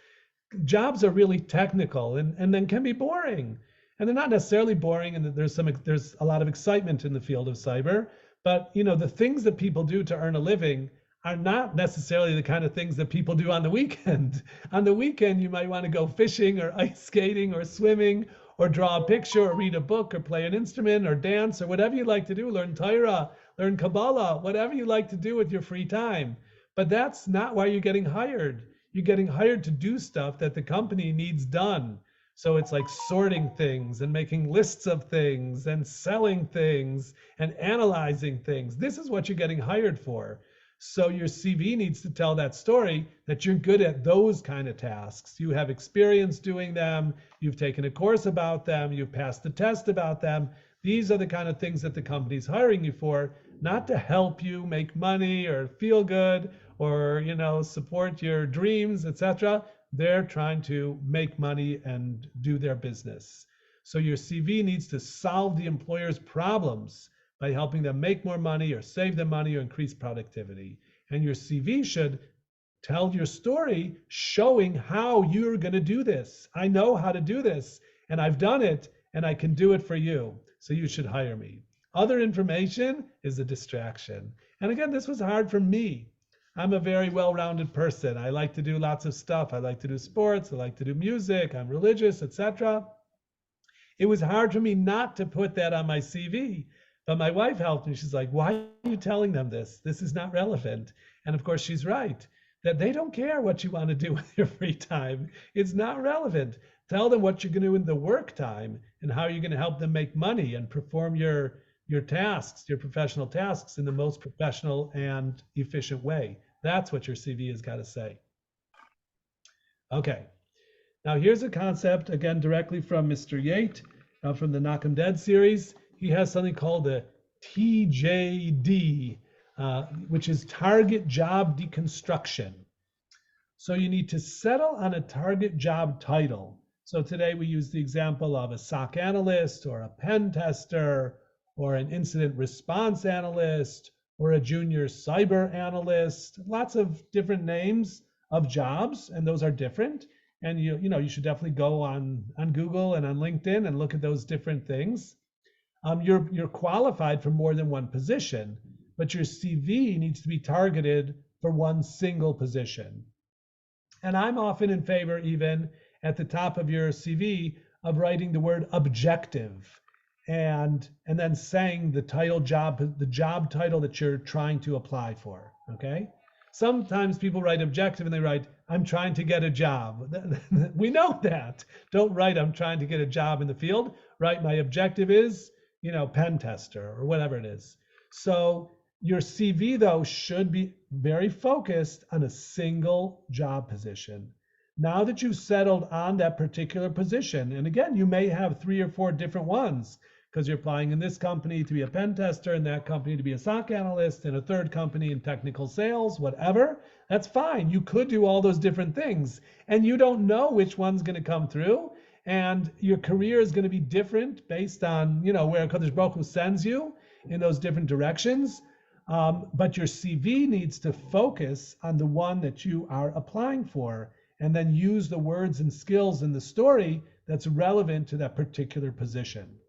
Jobs are really technical and then can be boring. And they're not necessarily boring, and there's a lot of excitement in the field of cyber. But the things that people do to earn a living are not necessarily the kind of things that people do on the weekend. On the weekend, you might want to go fishing or ice skating or swimming or draw a picture or read a book or play an instrument or dance or whatever you like to do, learn Torah, learn Kabbalah, whatever you like to do with your free time. But that's not why you're getting hired. You're getting hired to do stuff that the company needs done. So it's like sorting things and making lists of things and selling things and analyzing things. This is what you're getting hired for. So your CV needs to tell that story that you're good at those kind of tasks. You have experience doing them. You've taken a course about them. You've passed the test about them. These are the kind of things that the company's hiring you for, not to help you make money or feel good or, support your dreams, etc. They're trying to make money and do their business. So your CV needs to solve the employer's problems by helping them make more money or save them money or increase productivity. And your CV should tell your story showing how you're going to do this. I know how to do this, and I've done it, and I can do it for you. So you should hire me. Other information is a distraction. And again, this was hard for me. I'm a very well-rounded person. I like to do lots of stuff. I like to do sports. I like to do music. I'm religious, etc. It was hard for me not to put that on my CV. But my wife helped me. She's like, why are you telling them this? This is not relevant. And of course, she's right, that they don't care what you want to do with your free time. It's not relevant. Tell them what you're going to do in the work time and how you're going to help them make money and perform your tasks, your professional tasks in the most professional and efficient way. That's what your CV has got to say. Okay. Now here's a concept, again, directly from Mr. Yate, from the Knock 'em Dead series. He has something called the TJD, which is target job deconstruction. So you need to settle on a target job title. So today we use the example of a SOC analyst or a pen tester or an incident response analyst or a junior cyber analyst, lots of different names of jobs, and those are different. And you should definitely go on Google and on LinkedIn and look at those different things. You're qualified for more than one position, but your CV needs to be targeted for one single position. And I'm often in favor, even at the top of your CV, of writing the word objective and then saying the job title that you're trying to apply for. Okay. Sometimes people write objective and they write, I'm trying to get a job. We know that. Don't write, I'm trying to get a job in the field. Write, my objective is, pen tester or whatever it is. So your CV, though, should be very focused on a single job position. Now that you've settled on that particular position, and again, you may have 3 or 4 different ones because you're applying in this company to be a pen tester, in that company to be a SOC analyst, in a third company in technical sales, whatever, that's fine. You could do all those different things, and you don't know which one's going to come through. And your career is going to be different based on, where Kadosh Baruch Hu sends you in those different directions. But your CV needs to focus on the one that you are applying for, and then use the words and skills in the story that's relevant to that particular position.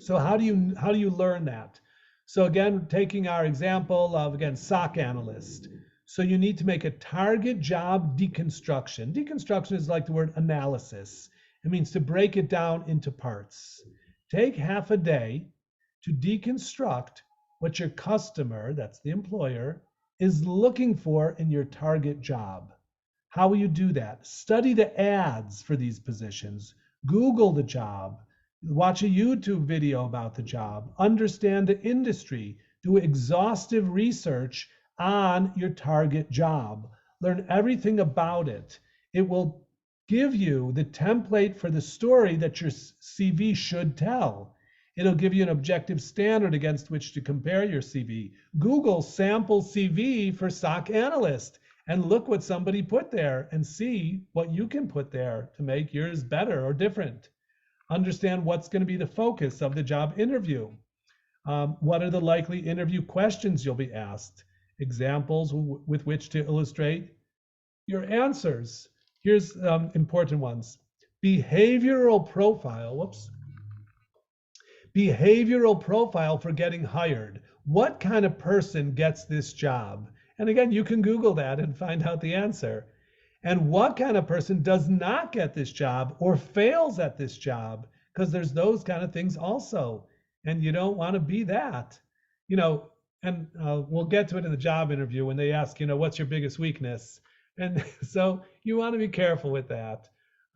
So how do you learn that? So again, taking our example of, again, SOC analyst. So you need to make a target job deconstruction. Deconstruction is like the word analysis. It means to break it down into parts. Take half a day to deconstruct what your customer, that's the employer, is looking for in your target job. How will you do that? Study the ads for these positions. Google the job. Watch a YouTube video about the job. Understand the industry. Do exhaustive research on your target job. Learn everything about it. It will give you the template for the story that your CV should tell. It'll give you an objective standard against which to compare your CV. Google sample CV for SOC analyst and look what somebody put there and see what you can put there to make yours better or different. Understand what's going to be the focus of the job interview. What are the likely interview questions you'll be asked? Examples with which to illustrate your answers. Here's important ones. Behavioral profile, behavioral profile for getting hired. What kind of person gets this job? And again, you can Google that and find out the answer. And what kind of person does not get this job or fails at this job? Because there's those kind of things also. And you don't want to be that. And we'll get to it in the job interview when they ask, what's your biggest weakness? And so you want to be careful with that.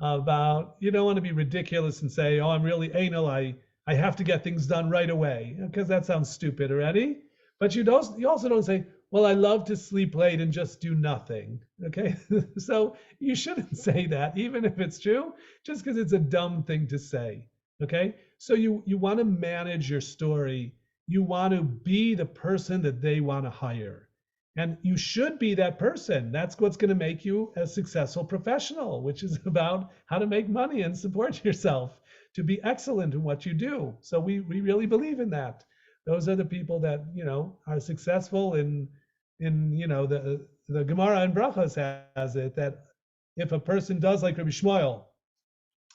You don't want to be ridiculous and say, oh, I'm really anal. I have to get things done right away, because that sounds stupid already. But you also don't say, well, I love to sleep late and just do nothing. Okay. So you shouldn't say that, even if it's true, just because it's a dumb thing to say. Okay. So you want to manage your story. You want to be the person that they want to hire. And you should be that person. That's what's going to make you a successful professional, which is about how to make money and support yourself, to be excellent in what you do. So we really believe in that. Those are the people that, are successful in the Gemara in Brachos has it that if a person does like Rabbi Shmuel,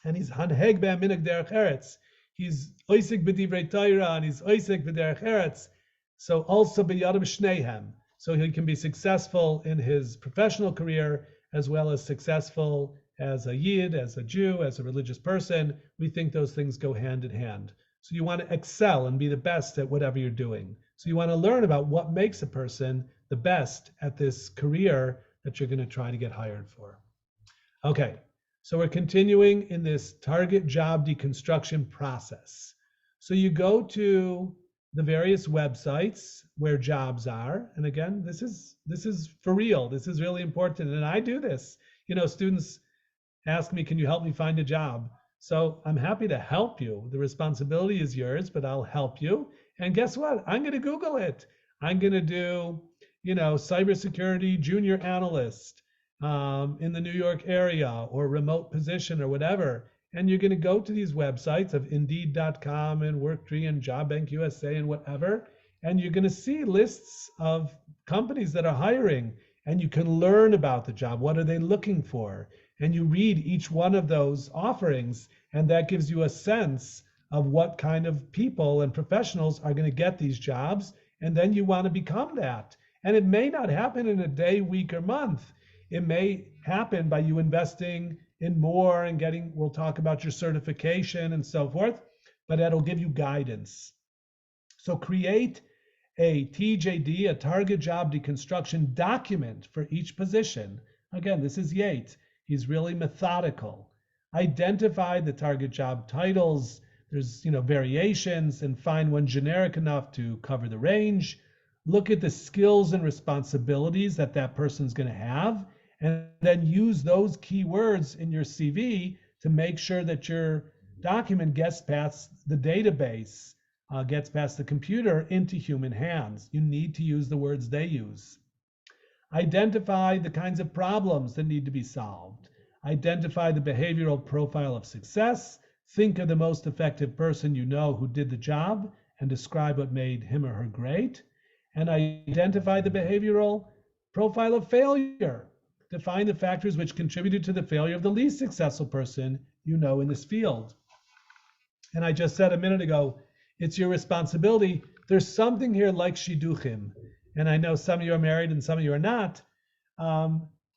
and he's hanheg be'aminig derech eretz, he's oisik b'divrei Torah and he's oisik b'derech eretz, so also b'yadav shneihem. So he can be successful in his professional career as well as successful as a Yid, as a Jew, as a religious person. We think those things go hand in hand. So you want to excel and be the best at whatever you're doing. So you want to learn about what makes a person the best at this career that you're going to try to get hired for. Okay, so we're continuing in this target job deconstruction process. So you go to the various websites where jobs are. And again, this is for real. This is really important. And I do this. Students ask me, can you help me find a job? So I'm happy to help you. The responsibility is yours, but I'll help you. And guess what? I'm going to Google it. I'm going to do, cybersecurity junior analyst in the New York area or remote position or whatever. And you're going to go to these websites of Indeed.com and Worktree and JobBank USA and whatever, and you're going to see lists of companies that are hiring, and you can learn about the job. What are they looking for? And you read each one of those offerings, and that gives you a sense of what kind of people and professionals are going to get these jobs, and then you want to become that. And it may not happen in a day, week, or month. It may happen by you investing in more and we'll talk about your certification and so forth, but that'll give you guidance. So create a TJD, a target job deconstruction document for each position. Again, this is Yates. He's really methodical. Identify the target job titles. There's variations, and find one generic enough to cover the range. Look at the skills and responsibilities that person's going to have, and then use those keywords in your CV to make sure that your document gets past the database, gets past the computer into human hands. You need to use the words they use. Identify the kinds of problems that need to be solved. Identify the behavioral profile of success. Think of the most effective person you know who did the job and describe what made him or her great. And identify the behavioral profile of failure. Define the factors which contributed to the failure of the least successful person you know in this field. And I just said a minute ago, it's your responsibility. There's something here like shidduchim. And I know some of you are married and some of you are not.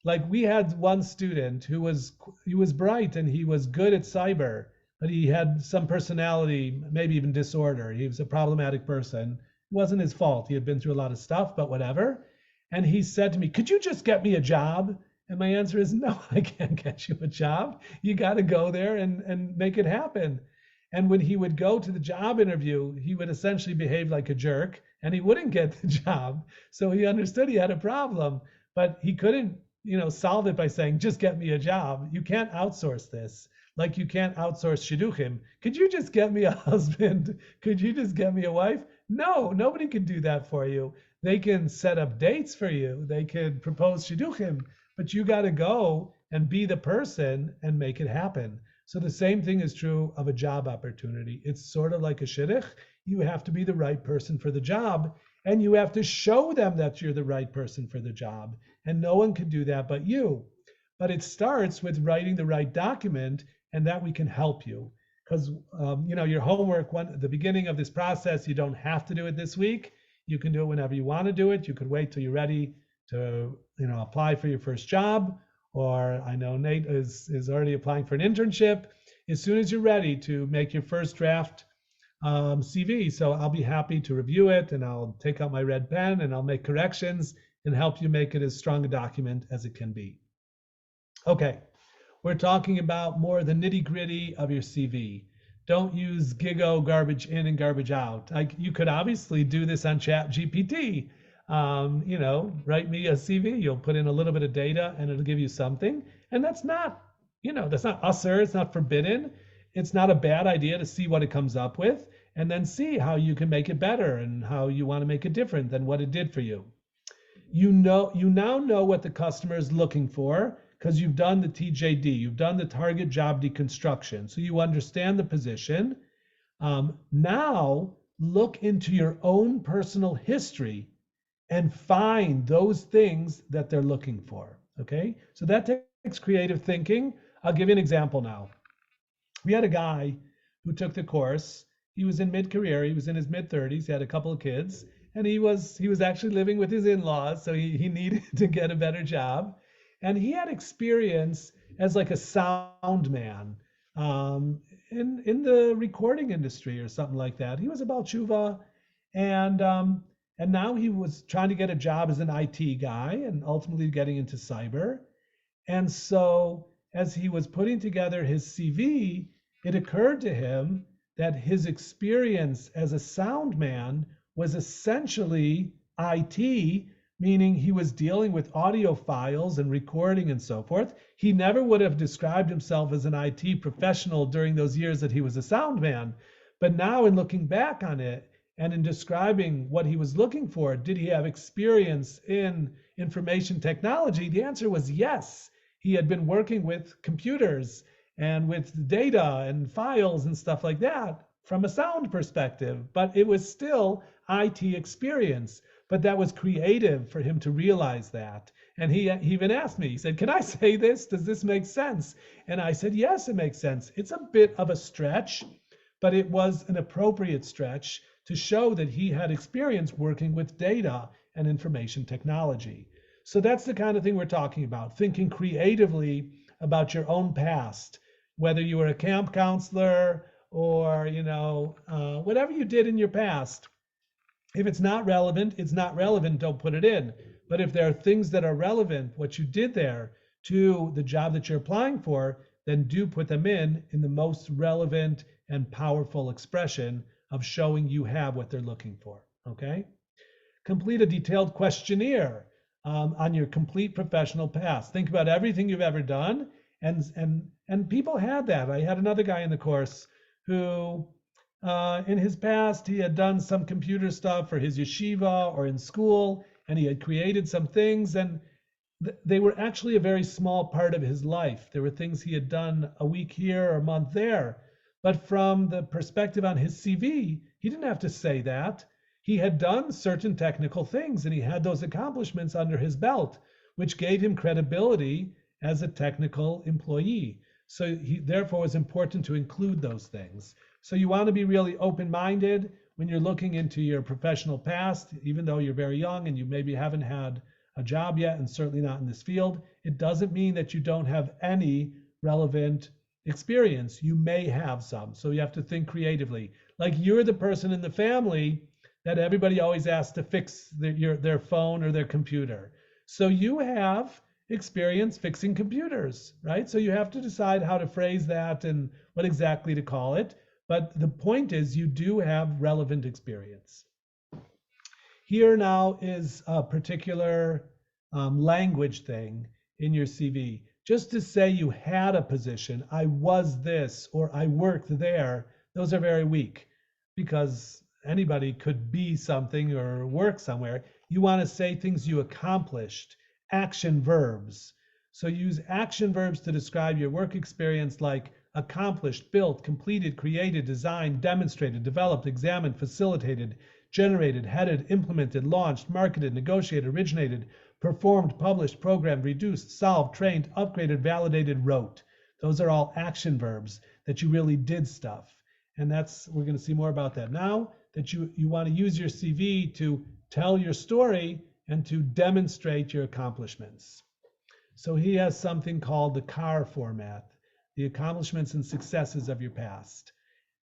Like we had one student who was bright and he was good at cyber, but he had some personality, maybe even disorder. He was a problematic person. It wasn't his fault. He had been through a lot of stuff, but whatever. And he said to me, could you just get me a job? And my answer is, no, I can't get you a job. You got to go there and make it happen. And when he would go to the job interview, he would essentially behave like a jerk and he wouldn't get the job. So he understood he had a problem, but he couldn't solve it by saying, just get me a job. You can't outsource this. Like you can't outsource shidduchim. Could you just get me a husband? Could you just get me a wife? No, nobody can do that for you. They can set up dates for you. They could propose shidduchim, but you got to go and be the person and make it happen. So the same thing is true of a job opportunity. It's sort of like a shidduch. You have to be the right person for the job, and you have to show them that you're the right person for the job. And no one can do that but you. But it starts with writing the right document, and that we can help you. Because your homework, the beginning of this process, you don't have to do it this week. You can do it whenever you want to do it. You could wait till you're ready to apply for your first job. Or I know Nate is already applying for an internship. As soon as you're ready to make your first draft CV. So I'll be happy to review it, and I'll take out my red pen and I'll make corrections and help you make it as strong a document as it can be. Okay, we're talking about more the nitty gritty of your CV. Don't use Gigo garbage in and garbage out. You could obviously do this on ChatGPT. Write me a CV. You'll put in a little bit of data and it'll give you something. And that's not usher. It's not forbidden. It's not a bad idea to see what it comes up with and then see how you can make it better and how you want to make it different than what it did for you. You now know what the customer is looking for because you've done the TJD, you've done the target job deconstruction. So you understand the position. Now look into your own personal history and find those things that they're looking for, okay? So that takes creative thinking. I'll give you an example now. We had a guy who took the course. He was in mid-career, he was in his mid-30s, he had a couple of kids, and he was actually living with his in-laws, so he needed to get a better job. And he had experience as like a sound man in the recording industry or something like that. He was about tshuva, and now he was trying to get a job as an IT guy and ultimately getting into cyber. And so as he was putting together his CV, it occurred to him that his experience as a sound man was essentially IT, meaning he was dealing with audio files and recording and so forth. He never would have described himself as an IT professional during those years that he was a sound man. But now in looking back on it and in describing what he was looking for, did he have experience in information technology? The answer was yes. He had been working with computers and with data and files and stuff like that from a sound perspective, but it was still IT experience. But that was creative for him to realize that. And he even asked me, he said, can I say this? Does this make sense? And I said, yes, it makes sense. It's a bit of a stretch, but it was an appropriate stretch to show that he had experience working with data and information technology. So that's the kind of thing we're talking about, thinking creatively about your own past, whether you were a camp counselor or, whatever you did in your past. If it's not relevant, it's not relevant, don't put it in. But if there are things that are relevant, what you did there to the job that you're applying for, then do put them in the most relevant and powerful expression of showing you have what they're looking for, okay? Complete a detailed questionnaire on your complete professional past. Think about everything you've ever done, and people had that. I had another guy in the course who in his past, he had done some computer stuff for his yeshiva or in school, and he had created some things, and they were actually a very small part of his life. There were things he had done a week here or a month there. But from the perspective on his CV, he didn't have to say that. He had done certain technical things, and he had those accomplishments under his belt, which gave him credibility as a technical employee. So therefore, it was important to include those things. So you want to be really open-minded when you're looking into your professional past, even though you're very young and you maybe haven't had a job yet, and certainly not in this field. It doesn't mean that you don't have any relevant experience. You may have some, so you have to think creatively. Like you're the person in the family that everybody always asks to fix their phone or their computer. So you have experience fixing computers, right? So you have to decide how to phrase that and what exactly to call it. But the point is you do have relevant experience. Here now is a particular language thing. in your CV. Just to say you had a position, I was this, or I worked there, those are very weak because anybody could be something or work somewhere. You want to say things you accomplished, action verbs. So use action verbs to describe your work experience like accomplished, built, completed, created, designed, demonstrated, developed, examined, facilitated, generated, headed, implemented, launched, marketed, negotiated, originated, performed, published, programmed, reduced, solved, trained, upgraded, validated, wrote. Those are all action verbs that you really did stuff. And we're going to see more about that now, that you want to use your CV to tell your story and to demonstrate your accomplishments. So he has something called the CAR format, the accomplishments and successes of your past.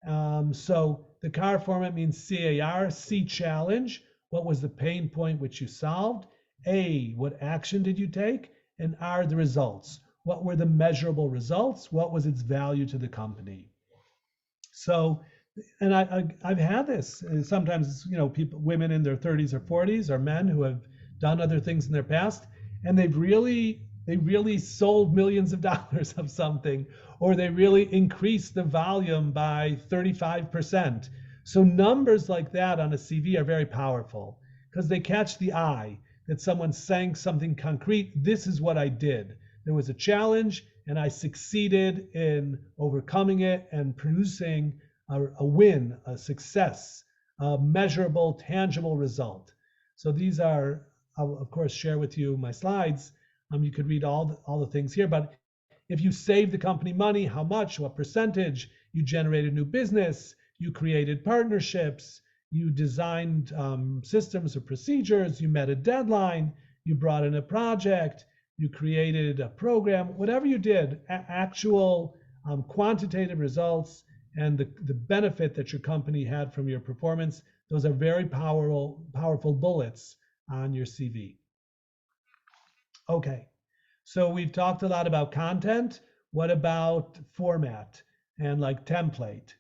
So the CAR format means CAR, C, challenge. What was the pain point which you solved? A, what action did you take? And R, the results. What were the measurable results? What was its value to the company? So, and I've had this. And sometimes, people, women in their 30s or 40s, or men who have done other things in their past, and they really sold millions of dollars of something, or they really increased the volume by 35%. So numbers like that on a CV are very powerful because they catch the eye that someone's saying something concrete. This is what I did. There was a challenge and I succeeded in overcoming it and producing a win, a success, a measurable, tangible result. So these are, I'll of course share with you my slides. You could read all the things here, but if you saved the company money, how much, what percentage, you generated new business, you created partnerships, you designed systems or procedures, you met a deadline, you brought in a project, you created a program, whatever you did, actual quantitative results and the benefit that your company had from your performance, those are very powerful bullets on your CV. Okay, so we've talked a lot about content. What about format and like template?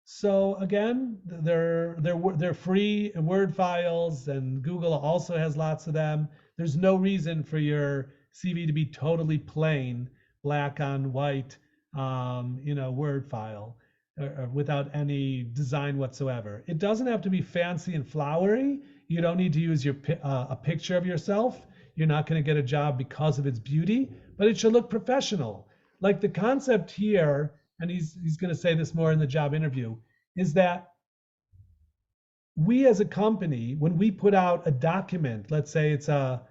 So again, they're free Word files, and Google also has lots of them. There's no reason for your CV to be totally plain, black on white, Word file, or without any design whatsoever. It doesn't have to be fancy and flowery. You don't need to use a picture of yourself. You're not going to get a job because of its beauty, but it should look professional. Like the concept here, and he's going to say this more in the job interview, is that we as a company, when we put out a document, let's say it's a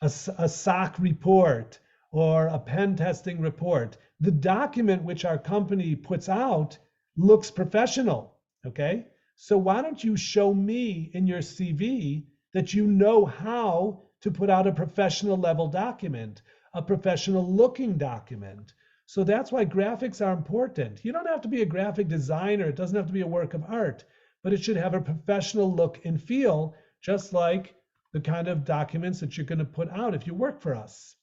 SOC report or a pen testing report, the document which our company puts out looks professional, okay? So why don't you show me in your CV that you know how to put out a professional level document, a professional looking document. So that's why graphics are important. You don't have to be a graphic designer. It doesn't have to be a work of art, but it should have a professional look and feel, just like the kind of documents that you're going to put out if you work for us.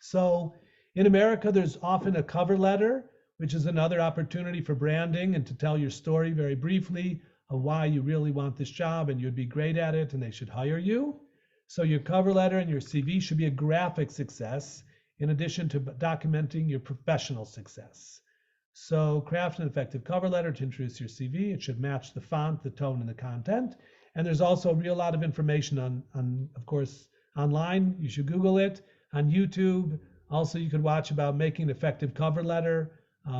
So in America, there's often a cover letter, which is another opportunity for branding and to tell your story very briefly of why you really want this job and you'd be great at it and they should hire you. So your cover letter and your CV should be a graphic success in addition to documenting your professional success. So craft an effective cover letter to introduce your CV. It should match the font, the tone, and the content. And there's also a real lot of information on of course, online. You should Google it. On YouTube, also you could watch about making an effective cover letter.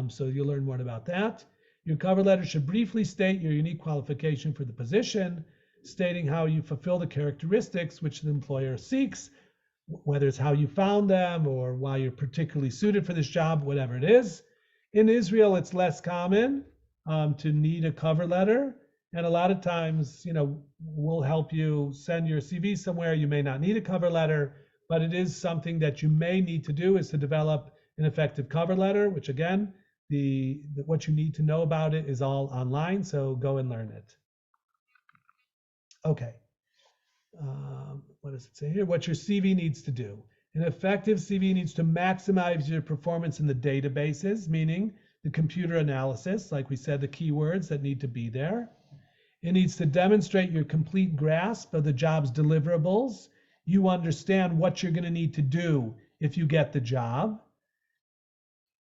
So you'll learn more about that. Your cover letter should briefly state your unique qualification for the position, stating how you fulfill the characteristics which the employer seeks, whether it's how you found them or why you're particularly suited for this job, whatever it is. In Israel, it's less common to need a cover letter. And a lot of times, we'll help you send your CV somewhere. You may not need a cover letter, but it is something that you may need to do, is to develop an effective cover letter, which again, what you need to know about it is all online. So go and learn it. Okay, what does it say here? What your CV needs to do. An effective CV needs to maximize your performance in the databases, meaning the computer analysis, like we said, the keywords that need to be there. It needs to demonstrate your complete grasp of the job's deliverables. You understand what you're going to need to do if you get the job.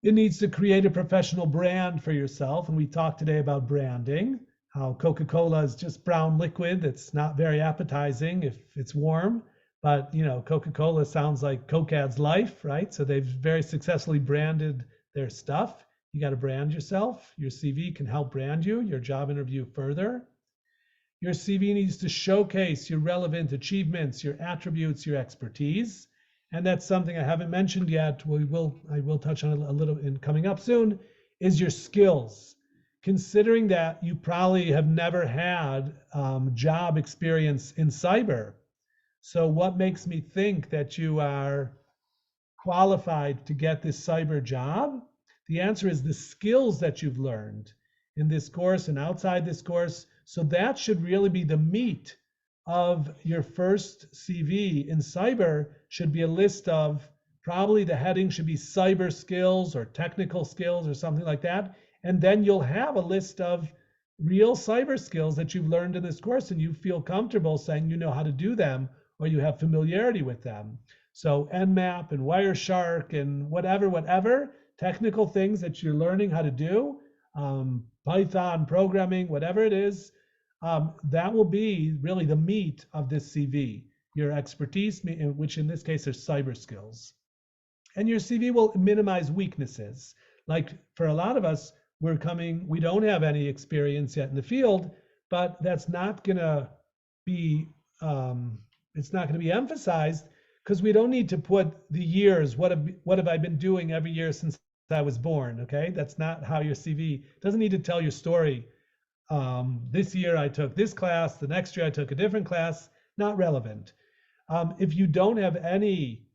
It needs to create a professional brand for yourself. And we talked today about branding, how Coca-Cola is just brown liquid that's not very appetizing if it's warm. But, Coca-Cola sounds like Coke adds life, right? So they've very successfully branded their stuff. You got to brand yourself. Your CV can help brand you, your job interview further. Your CV needs to showcase your relevant achievements, your attributes, your expertise. And that's something I haven't mentioned yet. I will touch on it a little in coming up soon, is your skills. Considering that you probably have never had job experience in cyber. So what makes me think that you are qualified to get this cyber job? The answer is the skills that you've learned in this course and outside this course. So that should really be the meat of your first CV in cyber. Should be a list of, probably the heading should be cyber skills or technical skills or something like that. And then you'll have a list of real cyber skills that you've learned in this course and you feel comfortable saying you know how to do them or you have familiarity with them. So Nmap and Wireshark and whatever technical things that you're learning how to do, Python programming, whatever it is, that will be really the meat of this CV, your expertise, which in this case are cyber skills. And your CV will minimize weaknesses. Like for a lot of us, we don't have any experience yet in the field, but that's not gonna be, it's not gonna be emphasized because we don't need to put the years, what have I been doing every year since I was born, okay? That's not how your CV, doesn't need to tell your story. This year I took this class, the next year I took a different class, not relevant. If you don't have any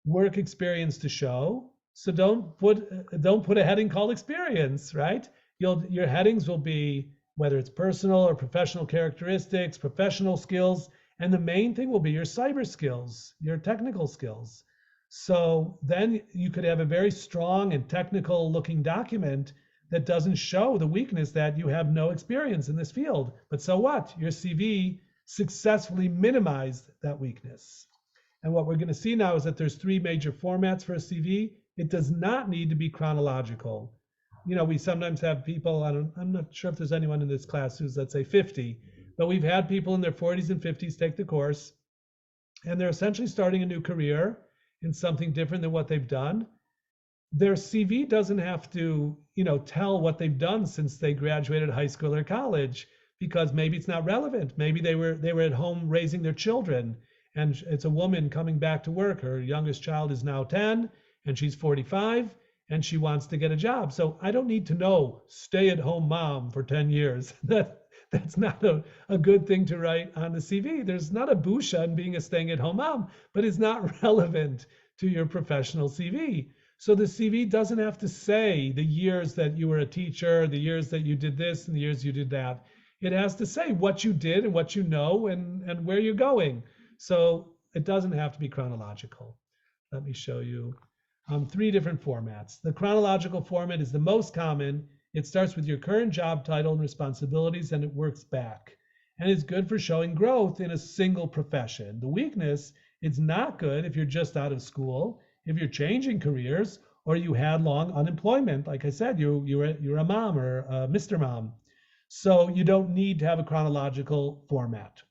work experience to show, so don't put a heading called experience, right? Your headings will be whether it's personal or professional characteristics, professional skills, and the main thing will be your cyber skills, your technical skills. So then you could have a very strong and technical looking document that doesn't show the weakness that you have no experience in this field. But so what? Your CV successfully minimized that weakness. And what we're going to see now is that there's 3 major formats for a CV. It does not need to be chronological. We sometimes have people, I'm not sure if there's anyone in this class who's, let's say, 50, but we've had people in their 40s and 50s take the course, and they're essentially starting a new career in something different than what they've done. Their CV doesn't have to, tell what they've done since they graduated high school or college, because maybe it's not relevant. Maybe they were at home raising their children, and it's a woman coming back to work. Her youngest child is now 10, and she's 45, and she wants to get a job. So I don't need to know stay-at-home mom for 10 years. That's not a good thing to write on the CV. There's not a busha in being a staying-at-home mom, but it's not relevant to your professional CV. So the CV doesn't have to say the years that you were a teacher, the years that you did this, and the years you did that. It has to say what you did and what you know and where you're going. So it doesn't have to be chronological. Let me show you 3 different formats. The chronological format is the most common. It starts with your current job title and responsibilities, and it works back. And it's good for showing growth in a single profession. The weakness, it's not good if you're just out of school, if you're changing careers, or you had long unemployment. Like I said, you're a mom or a Mr. Mom. So you don't need to have a chronological format.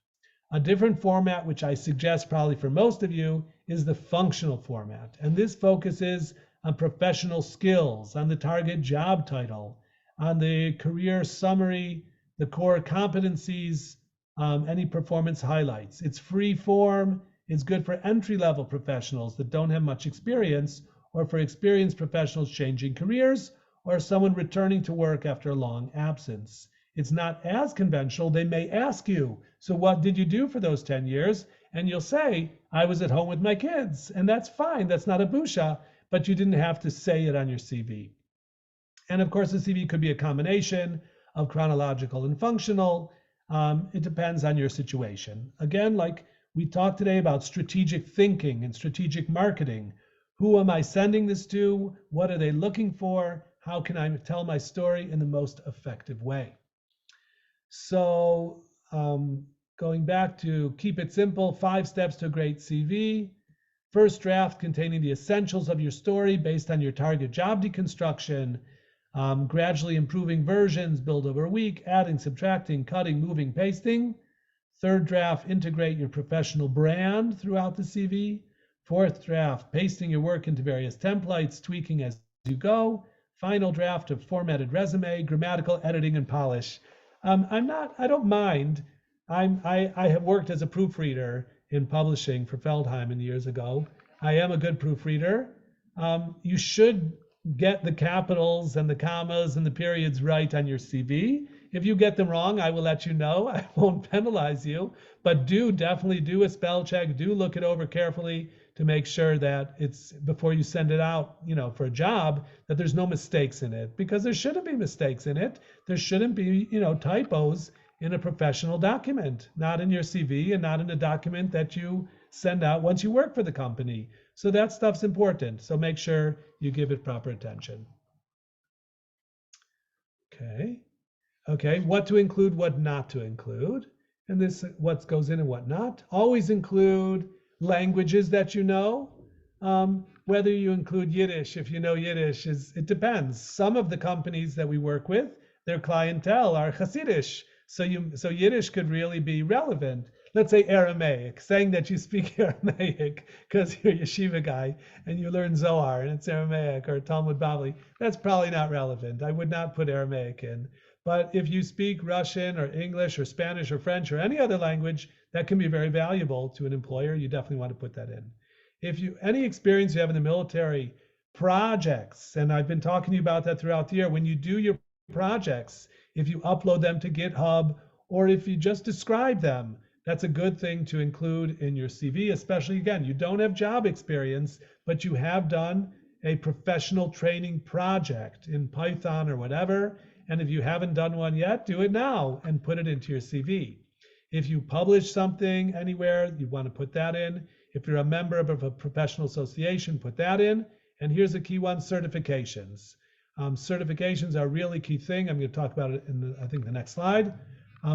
A different format, which I suggest probably for most of you, is the functional format. And this focuses on professional skills, on the target job title, on the career summary, the core competencies, any performance highlights. It's free form. It's good for entry-level professionals that don't have much experience, or for experienced professionals changing careers, or someone returning to work after a long absence. It's not as conventional. They may ask you, so what did you do for those 10 years? And you'll say, I was at home with my kids. And that's fine. That's not a busha, but you didn't have to say it on your CV. And of course, the CV could be a combination of chronological and functional. It depends on your situation. Again, like we talked today about strategic thinking and strategic marketing. Who am I sending this to? What are they looking for? How can I tell my story in the most effective way? So going back to keep it simple, 5 steps to a great CV. First draft containing the essentials of your story based on your target job deconstruction. Gradually improving versions, build over a week, adding, subtracting, cutting, moving, pasting. Third draft, integrate your professional brand throughout the CV. Fourth draft, pasting your work into various templates, tweaking as you go. Final draft of formatted resume, grammatical editing and polish. I don't mind. I have worked as a proofreader in publishing for Feldheim years ago. I am a good proofreader. You should get the capitals and the commas and the periods right on your CV. If you get them wrong, I will let you know. I won't penalize you, but definitely do a spell check. Do look it over carefully to make sure that it's, before you send it out, for a job, that there's no mistakes in it, because there shouldn't be mistakes in it. There shouldn't be, typos in a professional document, not in your CV and not in a document that you send out once you work for the company. So that stuff's important. So make sure you give it proper attention. Okay, what to include, what not to include. And this, what goes in and what not. Always include languages that you know. Whether you include Yiddish, if you know Yiddish, it depends. Some of the companies that we work with, their clientele are Hasidish. So Yiddish could really be relevant. Let's say Aramaic, saying that you speak Aramaic because you're a yeshiva guy and you learn Zohar and it's Aramaic, or Talmud Bavli. That's probably not relevant. I would not put Aramaic in. But if you speak Russian or English or Spanish or French or any other language, that can be very valuable to an employer. You definitely want to put that in. If any experience you have in the military, projects, and I've been talking to you about that throughout the year, when you do your projects, if you upload them to GitHub or if you just describe them, that's a good thing to include in your CV, especially, again, you don't have job experience, but you have done a professional training project in Python or whatever. And if you haven't done one yet, do it now and put it into your CV. If you publish something anywhere, you want to put that in. If you're a member of a professional association, put that in. And here's a key one, certifications. Certifications are a really key thing. I'm going to talk about it in, I think, the next slide.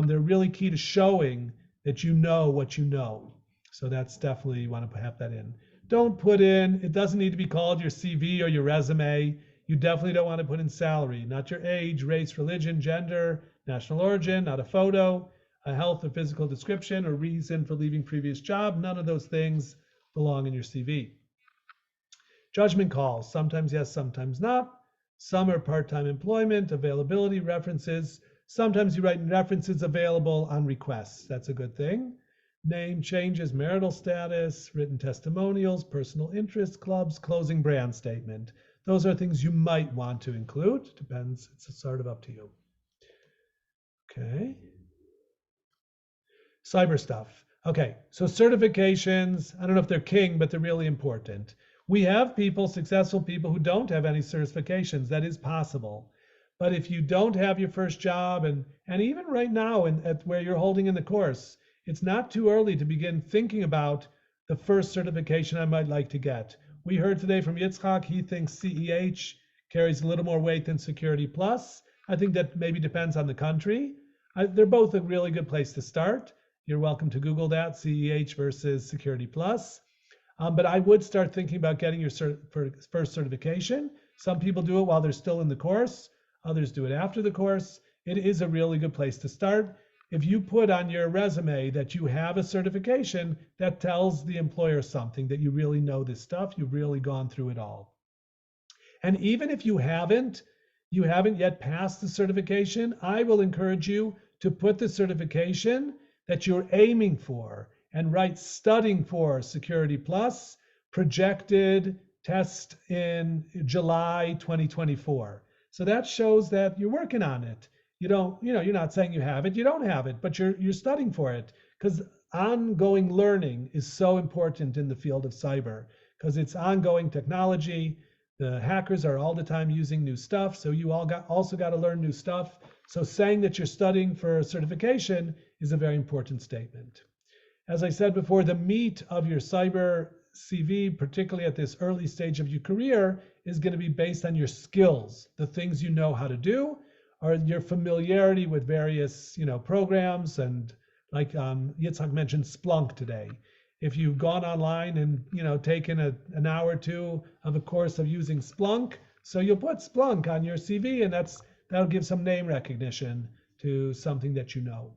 They're really key to showing that you know what you know. So that's definitely, you want to have that in. Don't put in, it doesn't need to be called your CV or your resume. You definitely don't want to put in salary, not your age, race, religion, gender, national origin, not a photo, a health or physical description, or reason for leaving previous job. None of those things belong in your CV. Judgment calls, sometimes yes, sometimes not. Some are part-time employment, availability, references. Sometimes you write references available on requests. That's a good thing. Name changes, marital status, written testimonials, personal interests, clubs, closing brand statement. Those are things you might want to include. Depends, it's sort of up to you. Okay. Cyber stuff. Okay, so certifications, I don't know if they're king, but they're really important. We have people, successful people, who don't have any certifications. That is possible. But if you don't have your first job, and even right now at where you're holding in the course, it's not too early to begin thinking about the first certification I might like to get. We heard today from Yitzhak, he thinks CEH carries a little more weight than Security Plus. I think that maybe depends on the country. They're both a really good place to start. You're welcome to Google that, CEH versus Security Plus. But I would start thinking about getting your first certification. Some people do it while they're still in the course. Others do it after the course. It is a really good place to start. If you put on your resume that you have a certification, that tells the employer something, that you really know this stuff, you've really gone through it all. And even if you haven't yet passed the certification, I will encourage you to put the certification that you're aiming for and write studying for Security Plus, projected test in July 2024. So that shows that you're working on it. You're not saying you have it, you don't have it, but you're studying for it, because ongoing learning is so important in the field of cyber, because it's ongoing technology. The hackers are all the time using new stuff, so you also got to learn new stuff. So saying that you're studying for a certification is a very important statement. As I said before, the meat of your cyber CV, particularly at this early stage of your career, is going to be based on your skills, the things you know how to do, or your familiarity with various, programs. And like Yitzhak mentioned Splunk today. if you've gone online and taken an hour or two of a course of using Splunk. So you'll put Splunk on your CV, and that'll give some name recognition to something that you know.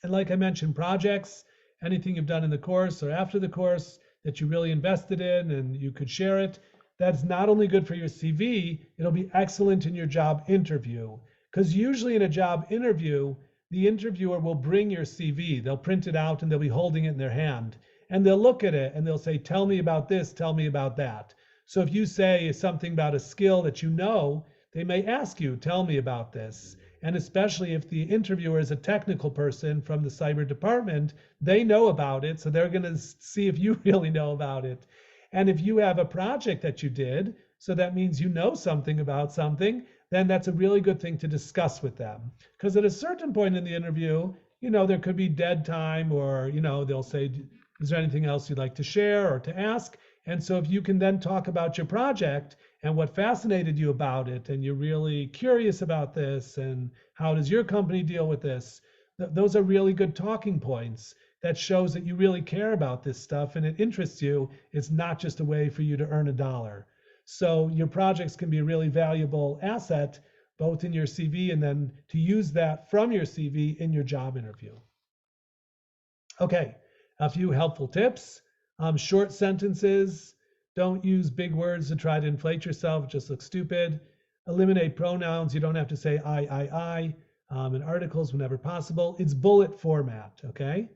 And like I mentioned, projects, anything you've done in the course or after the course that you really invested in and you could share it, that's not only good for your CV, it'll be excellent in your job interview. Because usually in a job interview, the interviewer will bring your CV, they'll print it out and they'll be holding it in their hand. And they'll look at it and they'll say, tell me about this, tell me about that. So if you say something about a skill that you know, they may ask you, tell me about this. And especially if the interviewer is a technical person from the cyber department, they know about it. So they're going to see if you really know about it. And if you have a project that you did, so that means you know something about something, then that's a really good thing to discuss with them. Because at a certain point in the interview, there could be dead time, or, they'll say, is there anything else you'd like to share or to ask? And so if you can then talk about your project and what fascinated you about it, and you're really curious about this, and how does your company deal with this, those are really good talking points. That shows that you really care about this stuff and it interests you. It's not just a way for you to earn a dollar. So your projects can be a really valuable asset, both in your CV and then to use that from your CV in your job interview. Okay, a few helpful tips. Short sentences. Don't use big words to try to inflate yourself. It just looks stupid. Eliminate pronouns. You don't have to say I, in articles whenever possible. It's bullet format, okay?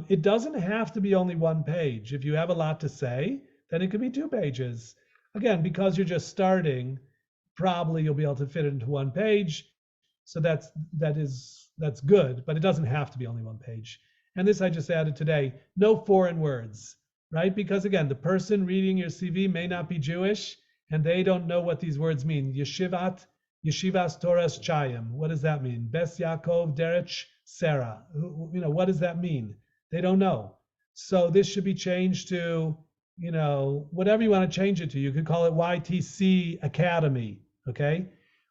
It doesn't have to be only one page. If you have a lot to say, then it could be 2 pages. Again, because you're just starting, probably you'll be able to fit it into 1 page. So that's good, but it doesn't have to be only 1 page. And this I just added today, no foreign words, right? Because again, the person reading your CV may not be Jewish and they don't know what these words mean. Yeshivas Toras Chayim. What does that mean? Bes Yaakov Derech Sarah. What does that mean? They don't know. So this should be changed to, whatever you want to change it to. You could call it YTC Academy, okay?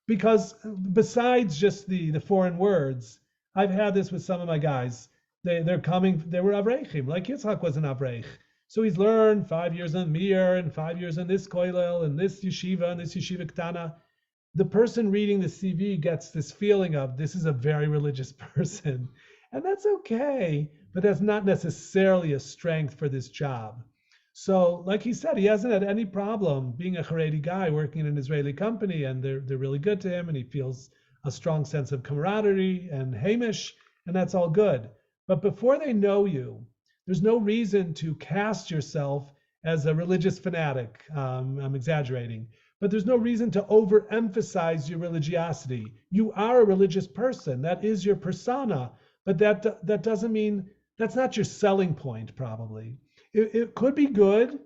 Because besides just the foreign words, I've had this with some of my guys. They were Avrechim, like Yitzhak was an Avrech. So he's learned 5 years in Mir and 5 years in this koilel and this yeshiva and this yeshiva ktana. The person reading the CV gets this feeling of this is a very religious person. And that's okay, but that's not necessarily a strength for this job. So like he said, he hasn't had any problem being a Haredi guy working in an Israeli company, and they're really good to him, and he feels a strong sense of camaraderie and Hamish, and that's all good. But before they know you, there's no reason to cast yourself as a religious fanatic. I'm exaggerating. But there's no reason to overemphasize your religiosity. You are a religious person. That is your persona. But that doesn't mean, that's not your selling point, probably. It could be good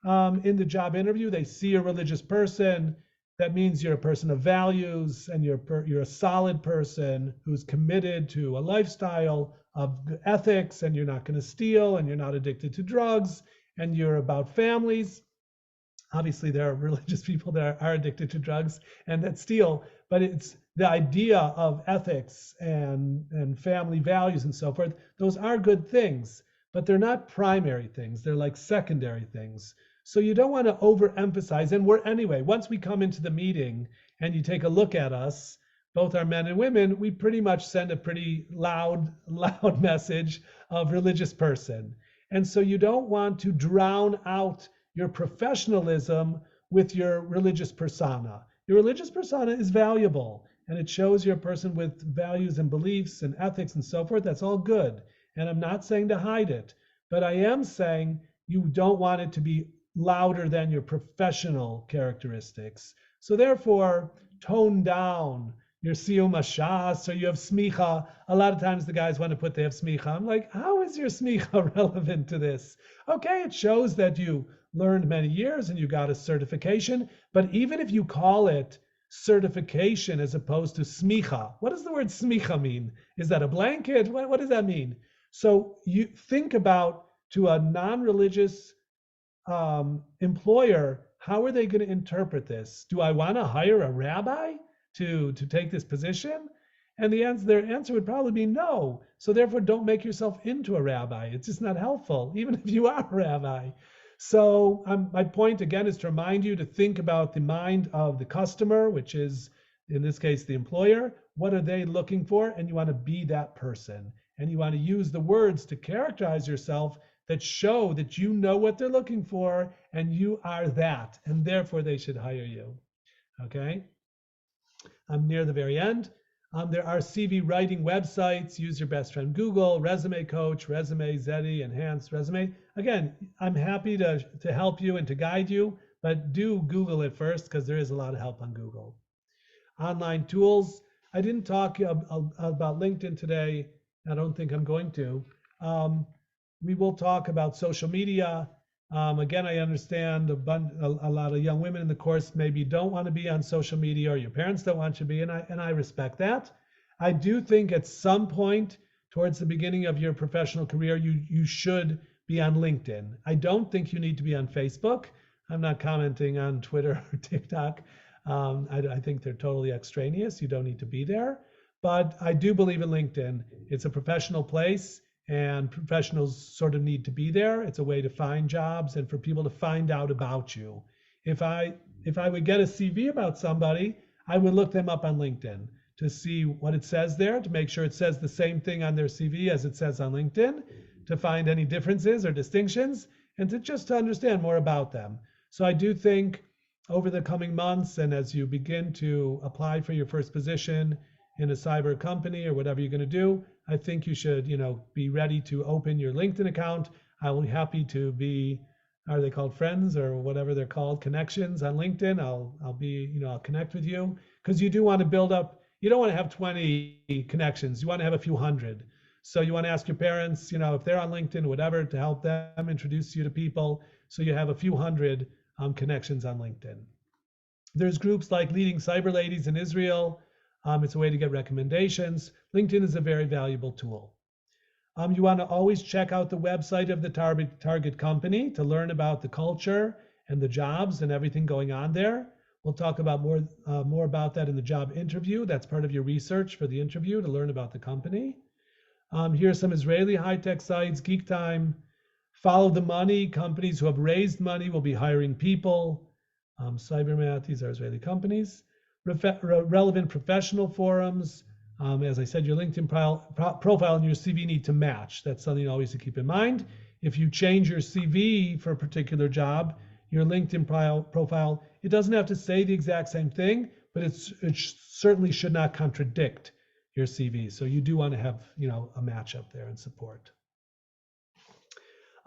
in the job interview. They see a religious person. That means you're a person of values, and you're a solid person who's committed to a lifestyle of ethics, and you're not going to steal, and you're not addicted to drugs, and you're about families. Obviously, there are religious people that are addicted to drugs and that steal, but it's the idea of ethics and family values and so forth. Those are good things, but they're not primary things. They're like secondary things. So you don't want to overemphasize. And once we come into the meeting and you take a look at us, both our men and women, we pretty much send a pretty loud message of religious person. And so you don't want to drown out your professionalism with your religious persona. Your religious persona is valuable, and it shows you're a person with values and beliefs and ethics and so forth. That's all good. And I'm not saying to hide it, but I am saying you don't want it to be louder than your professional characteristics. So therefore, tone down your siyum hashas, or you have smicha. A lot of times the guys want to put they have smicha. I'm like, how is your smicha relevant to this? Okay, it shows that you learned many years and you got a certification, but even if you call it certification as opposed to smicha, what does the word smicha mean? Is that a blanket? What does that mean? So you think about, to a non-religious employer, how are they going to interpret this? Do I want to hire a rabbi to take this position? And their answer would probably be no. So therefore, don't make yourself into a rabbi. It's just not helpful, even if you are a rabbi. So my point again is to remind you to think about the mind of the customer, which is in this case the employer. What are they looking for? And you want to be that person. And you want to use the words to characterize yourself that show that you know what they're looking for and you are that. And therefore they should hire you. Okay. I'm near the very end. There are CV writing websites. Use your best friend Google, Resume Coach, Resume Zeddy, Enhanced Resume. Again, I'm happy to help you and to guide you, but do Google it first because there is a lot of help on Google. Online tools. I didn't talk about LinkedIn today. I don't think I'm going to. We will talk about social media. Again, I understand a lot of young women in the course maybe don't want to be on social media or your parents don't want you to be, and I respect that. I do think at some point towards the beginning of your professional career, you should be on LinkedIn. I don't think you need to be on Facebook. I'm not commenting on Twitter or TikTok. I think they're totally extraneous. You don't need to be there. But I do believe in LinkedIn. It's a professional place and professionals sort of need to be there. It's a way to find jobs and for people to find out about you. If I would get a CV about somebody, I would look them up on LinkedIn to see what it says there, to make sure it says the same thing on their CV as it says on LinkedIn, to find any differences or distinctions, and to understand more about them. So I do think over the coming months and as you begin to apply for your first position in a cyber company or whatever you're going to do, I think you should, be ready to open your LinkedIn account. I will be happy to be, are they called friends or whatever they're called, connections on LinkedIn. I'll connect with you because you do want to build up. You don't want to have 20 connections. You want to have a few hundred. So you want to ask your parents, if they're on LinkedIn or whatever, to help them introduce you to people. So you have a few hundred connections on LinkedIn. There's groups like Leading Cyber Ladies in Israel. It's a way to get recommendations. LinkedIn is a very valuable tool. You want to always check out the website of the target company to learn about the culture and the jobs and everything going on there. We'll talk about more about that in the job interview. That's part of your research for the interview to learn about the company. Here are some Israeli high-tech sites, Geek Time. Follow the money. Companies who have raised money will be hiring people. Cybermat, these are Israeli companies. Relevant professional forums. As I said, your LinkedIn profile and your CV need to match. That's something always to keep in mind. If you change your CV for a particular job, your LinkedIn profile, it doesn't have to say the exact same thing, but it certainly should not contradict your CV. So you do want to have, a match up there and support.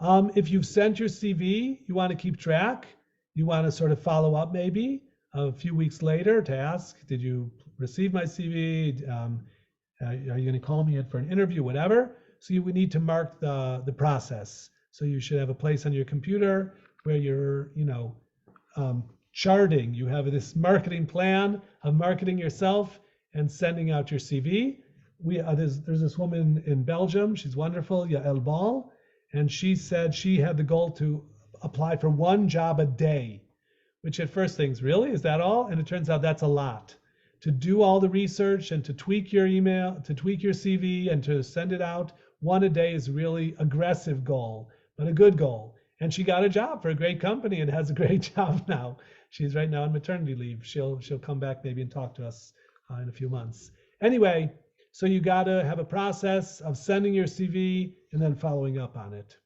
If you've sent your CV, you want to keep track. You want to sort of follow up maybe a few weeks later to ask, did you receive my CV? Are you going to call me in for an interview, whatever? So you would need to mark the process. So you should have a place on your computer where you're, charting. You have this marketing plan of marketing yourself and sending out your CV. There's this woman in Belgium. She's wonderful, Yael Ball, and she said she had the goal to apply for one job a day, which at first thinks, really, is that all? And it turns out that's a lot. To do all the research and to tweak your email, to tweak your CV and to send it out, one a day is really aggressive goal, but a good goal. And she got a job for a great company and has a great job now. She's right now on maternity leave. She'll come back maybe and talk to us in a few months. Anyway, so you got to have a process of sending your CV and then following up on it.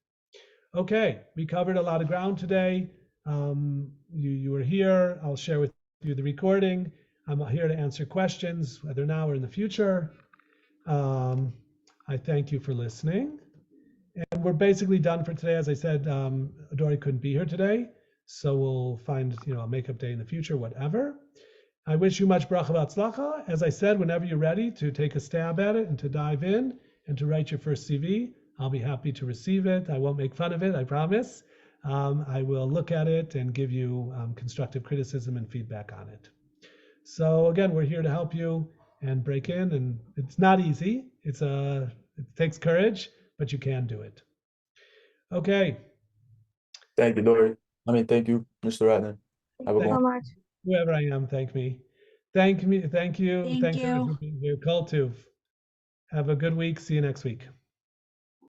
Okay, we covered a lot of ground today. You were here. I'll share with you the recording. I'm here to answer questions, whether now or in the future. I thank you for listening. And we're basically done for today. As I said, Adori couldn't be here today, so we'll find a makeup day in the future, whatever. I wish you much bracha v'atzlacha. As I said, whenever you're ready to take a stab at it and to dive in and to write your first CV, I'll be happy to receive it. I won't make fun of it, I promise. I will look at it and give you constructive criticism and feedback on it. So again, we're here to help you and break in, and it's not easy. It takes courage, but you can do it. Okay. Thank you, Dory. Thank you, Mr. Ratner. Have a good one. Whoever I am, thank me. Thank you. Thank Thanks everyone you. for being here. Call too. Have a good week. See you next week.